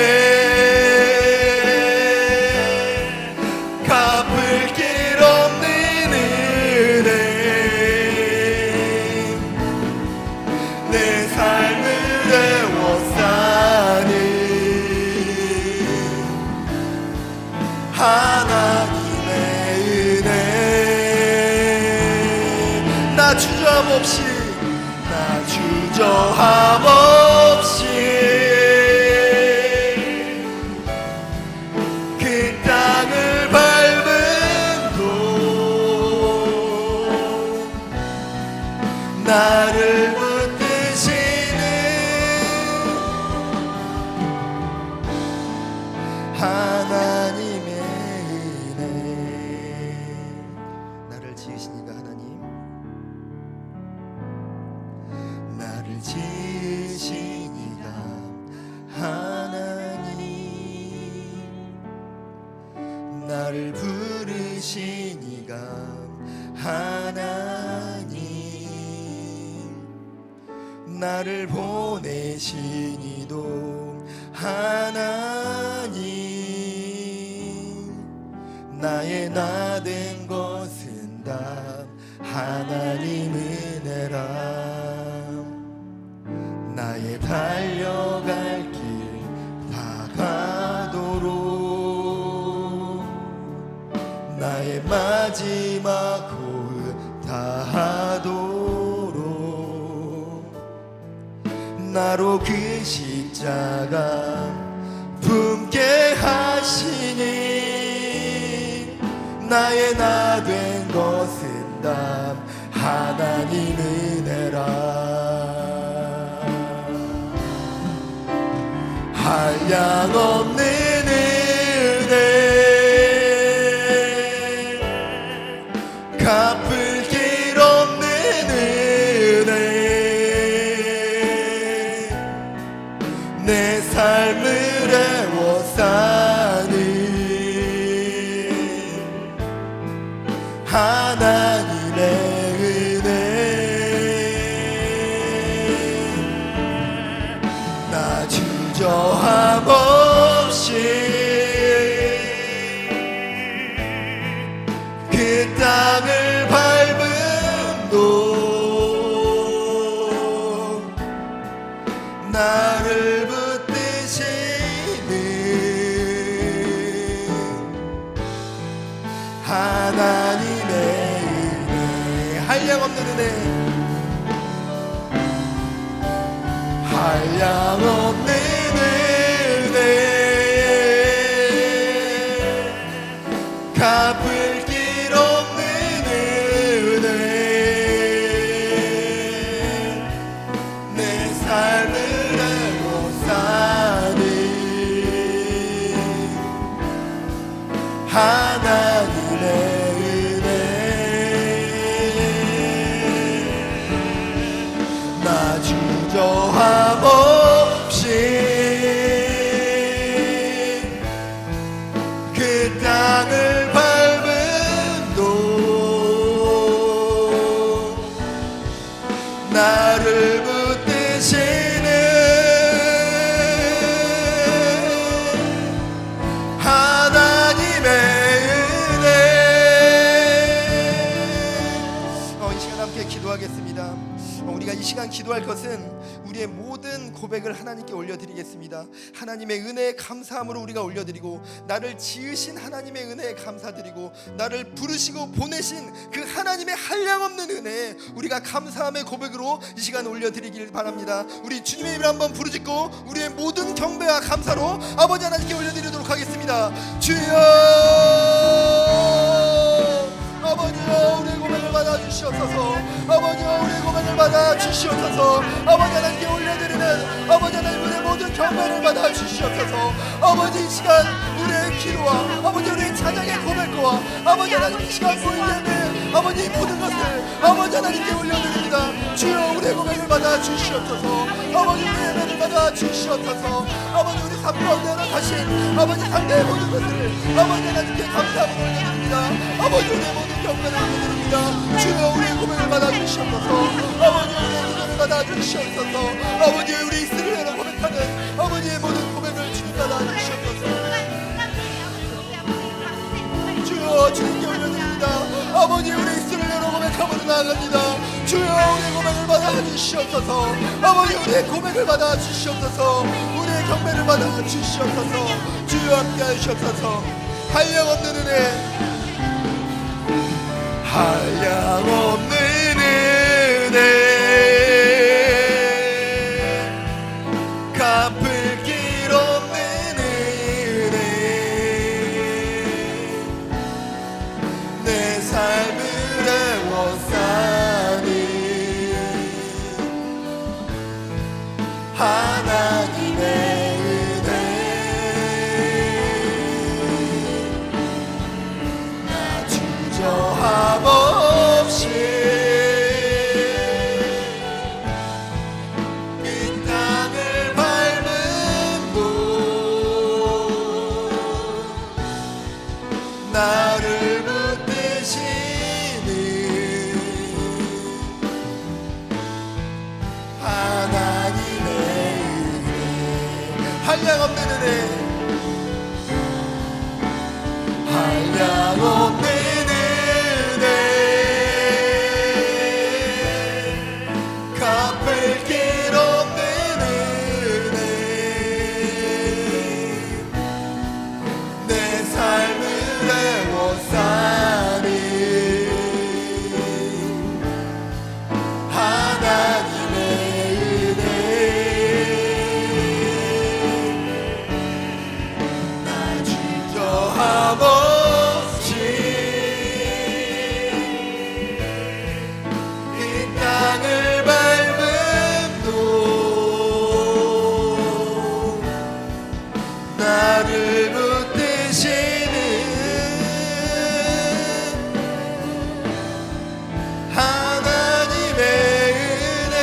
갚을 길 없는 은혜, 내 삶을 애워싸는 하나님의 은혜, 나 주저함 없이, 나 주저함 없이 그 땅을 밟음도 나를 붙드시는 하나님의 은혜, 나를 지으시니까 하나님, 나를 지으시니까 이도 하나님, 나의 나 된 것은 다 하나님 은혜라. 나의 달려갈 길 다가도록, 나의 마지막 호흡 다하도록, 나로 그 십자가 품게 하시니, 나의 나 된 것은 다 하나님 은혜라. 한량없는 은혜, 갚을 길 없는 은혜, 내 삶을 애워싸는 하나님의 은혜. 나 주저함 없이 그 땅을 밟음도 나를 붙드시는 하나님의 은혜. 한량없는 은혜, 한량없는 은혜, 갚을 길 없는 은혜, 내 삶을 애워싸는 하나님의 은혜. 나 주저함 없이 그 땅을 밟음도 나를 붙드시는 하나님의 은혜. 이 시간 함께 기도하겠습니다. 우리가 이 시간 기도할 것은 우리의 모든 고백을 하나님께 올려드리겠습니다. 하나님의 은혜에 감사함으로 우리가 올려드리고, 나를 지으신 하나님의 은혜에 감사드리고, 나를 부르시고 보내신 그 하나님의 한량없는 은혜에 우리가 감사함의 고백으로 이 시간 올려드리길 바랍니다. 우리 주님의 이름을 한번 부르짖고 우리의 모든 경배와 감사로 아버지 하나님께 올려드리도록 하겠습니다. 주여, 아버지여, 우리의 고백을 받아주시옵소서. 아버지여, 우리의 고백을 받아주시옵소서. 아버지 하나님께 올려드리는 아버지 하나님의 모든 경배를 받아주시옵소서. 아버지, 이 시간 우리의 기도와 아버지 우리의 찬양의 고백과 아버지 하나님 이 시간 보이는 아버지 모든 것을 아버지 하나님께 올려드립니다. 주여, 우리의 고백을 받아주시옵소서. 아버지, 우리의 예배를 받아주시옵소서. 아버지, 우리 삶 가운데 허락하신 아버지 상대의 모든 것을 아버지 하나님께 감사함으로 올려드립니다. 아버지, 우리의 모든 경배를 올려드립니다. 주여, 우리의 고백을 받아주시옵소서. 아버지, 우리의 고백을 받아주시옵소서. 아버지, 우리 이스라엘로 고백하는 아버지의 모든 고백을 주님 받아주시옵소서. 주여, 주님께 올려드립니다. 아버지, 우리 이스라엘로 고백함으로 나아갑니다. 주여, 우리의 고백을 받아주시옵소서. 아버지, 우리의 고백을 받아주시옵소서. 우리의 경배를 받아주시옵소서. 주여, 함께 하시옵소서. 한량없는 은혜, 한량없는 은혜, 갚을 길 없는 은혜, 내 삶을 애워싸는 하나님의 은혜. 나 주저함 없이 이 땅을 밟음도 한량없는 은혜, 한량없는 은혜, 갚을 길 없는 은혜, 내 삶을 애워싸는 하나님의 은혜, 나 주저함 없이 이 땅을 밟음도 나를 붙드시는 하나님의 은혜.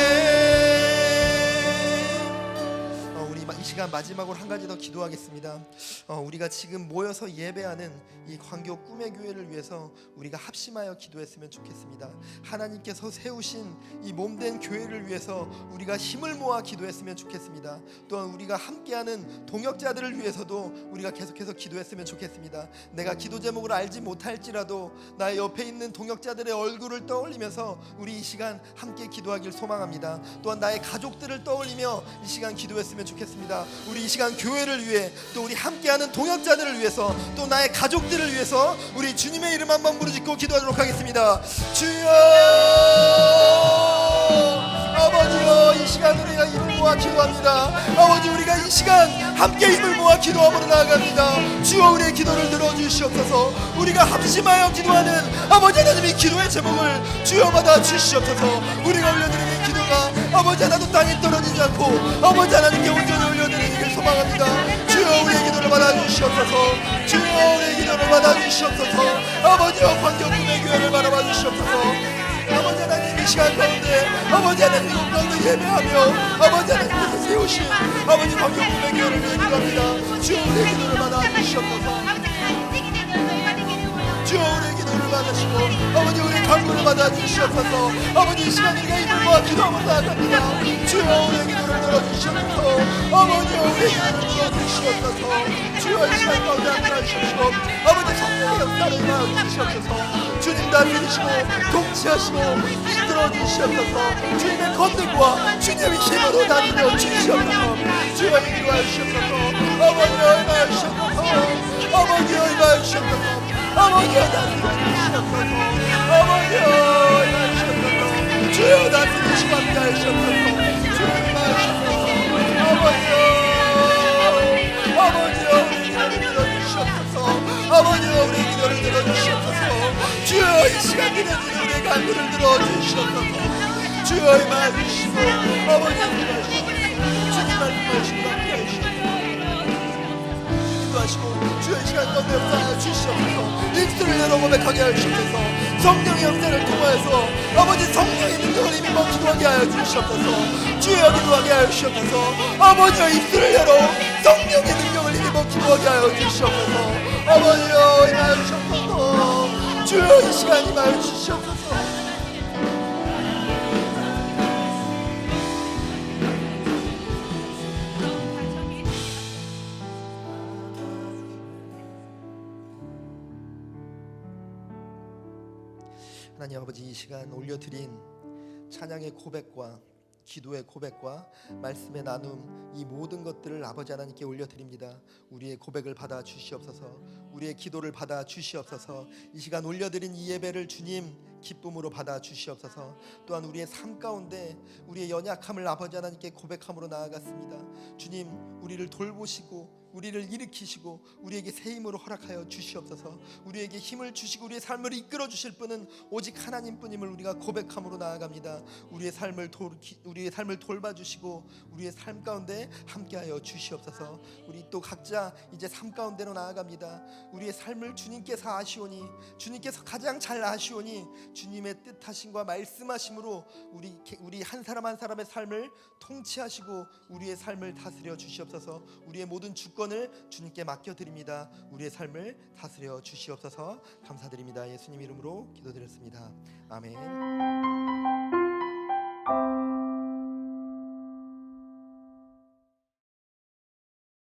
우리 이 시간 마지막으로 한 가지 더 기도하겠습니다. 우리가 지금 모여서 예배하는 이 광교 꿈의 교회를 위해서 우리가 합심하여 기도했으면 좋겠습니다. 하나님께서 세우신 이 몸된 교회를 위해서 우리가 힘을 모아 기도했으면 좋겠습니다. 또한 우리가 함께하는 동역자들을 위해서도 우리가 계속해서 기도했으면 좋겠습니다. 내가 기도 제목을 알지 못할지라도 나의 옆에 있는 동역자들의 얼굴을 떠올리면서 우리 이 시간 함께 기도하길 소망합니다. 또한 나의 가족들을 떠올리며 이 시간 기도했으면 좋겠습니다. 우리 이 시간 교회를 위해, 또 우리 함께하는 동역자들을 위해서, 또 나의 가족들을 위해서 우리 주님의 이름 한번 부르짖고 기도하도록 하겠습니다. 주여, 아버지여, 이 시간 우리가 힘을 모아 기도합니다. 아버지, 우리가 이 시간 함께 힘을 모아 기도함으로 나아갑니다. 주여, 우리의 기도를 들어주시옵소서. 우리가 합심하여 기도하는 아버지 하나님의 기도의 제목을 주여 받아 주시옵소서. 우리가 올려드리는 기도가 아버지 하나도 땅에 떨어지지 않고 아버지 하나님께 온전히 올려드리기를 소망합니다. 주여, 우리의 기도를 받아 주시옵소서. 주여, 우리의 기도를 받아 주시옵소서. 아버지여, 광교 꿈의 교회를 바라봐 주시옵소서. 아버지 하나님, 이 시간 가운데 아버지 하나님 가운데 예배하며 아버지 하나님께서 세우신 아버지 광교 꿈의 교회를 위해 기도합니다. 주여, 우리의 기도를 받아 주시옵소서. 주여, 우리의 기도를 받으시고 아버지 우리의 간구를 받아 주시옵소서. 아버지, 이 시간 우리가 힘을 모아 기도하며 나아갑니다. 주여, 우리의 기도를 들어주시옵소서. 아버지, 우리의 기도를 들어주시옵소서. 주여, 이 시간 가운데 함께하시옵시고 아버지 성령의 역사를 임하여 주시옵소서. 주님 다스리시고 통치하시고 이끌어 주시옵소서. 주님의 권능과 주님의 힘으로 다스려 주시옵소서. 주여, 인도하여 주시옵소서. 아버지, 얼마여 주시옵소서. 아버지, 얼마여 주시옵소서. 아버지여, 다스리시옵소서. 아버지여, 임하시옵소서. 주여, 다스리시고 함께하시옵소서. 주여, 임하시옵소서. 아버지여, 아버지여, 우리 기도를 들어주시옵소서. 아버지여, 우리 기도를 들어주시옵소서. 주여, 이 시간 드려지는 우리의 간구를 들어주시옵소서. 주여, 임하시고 아버지 임하시고 주님 말씀하시고 함께하시옵소서. 하시고 주의 시간 가운데 역사하여 주시옵소서. 입술을 열어 고백하게 하여 주시옵소서. 성령의 역사를 통하여서 아버지 성령의 능력을 힘입어 기도하게 하여 주시옵소서. 주여, 기도하게 하여 주시옵소서. 아버지여, 입술을 열어 성령의 능력을 힘입어 기도하게 하여 주시옵소서. 아버지여, 임하여 주시옵소서. 주여, 이 시간 임하여 주시옵소서. 하나님 아버지, 이 시간 올려드린 찬양의 고백과 기도의 고백과 말씀의 나눔, 이 모든 것들을 아버지 하나님께 올려드립니다. 우리의 고백을 받아 주시옵소서. 우리의 기도를 받아 주시옵소서. 이 시간 올려드린 이 예배를 주님 기쁨으로 받아 주시옵소서. 또한 우리의 삶 가운데 우리의 연약함을 아버지 하나님께 고백함으로 나아갔습니다. 주님, 우리를 돌보시고 우리를 일으키시고 우리에게 새 힘으로 허락하여 주시옵소서. 우리에게 힘을 주시고 우리의 삶을 이끌어 주실 분은 오직 하나님뿐임을 우리가 고백함으로 나아갑니다. 우리의 삶을 돌봐주시고 우리의 삶 가운데 함께하여 주시옵소서. 우리 또 각자 이제 삶 가운데로 나아갑니다. 우리의 삶을 주님께서 아시오니, 주님께서 가장 잘 아시오니 주님의 뜻하심과 말씀하심으로 우리 한 사람 한 사람의 삶을 통치하시고 우리의 삶을 다스려 주시옵소서. 우리의 모든 주권을 주님께 맡겨드립니다. 우리의 삶을 다스려 주시옵소서. 감사드립니다. 예수님 이름으로 기도드렸습니다. 아멘.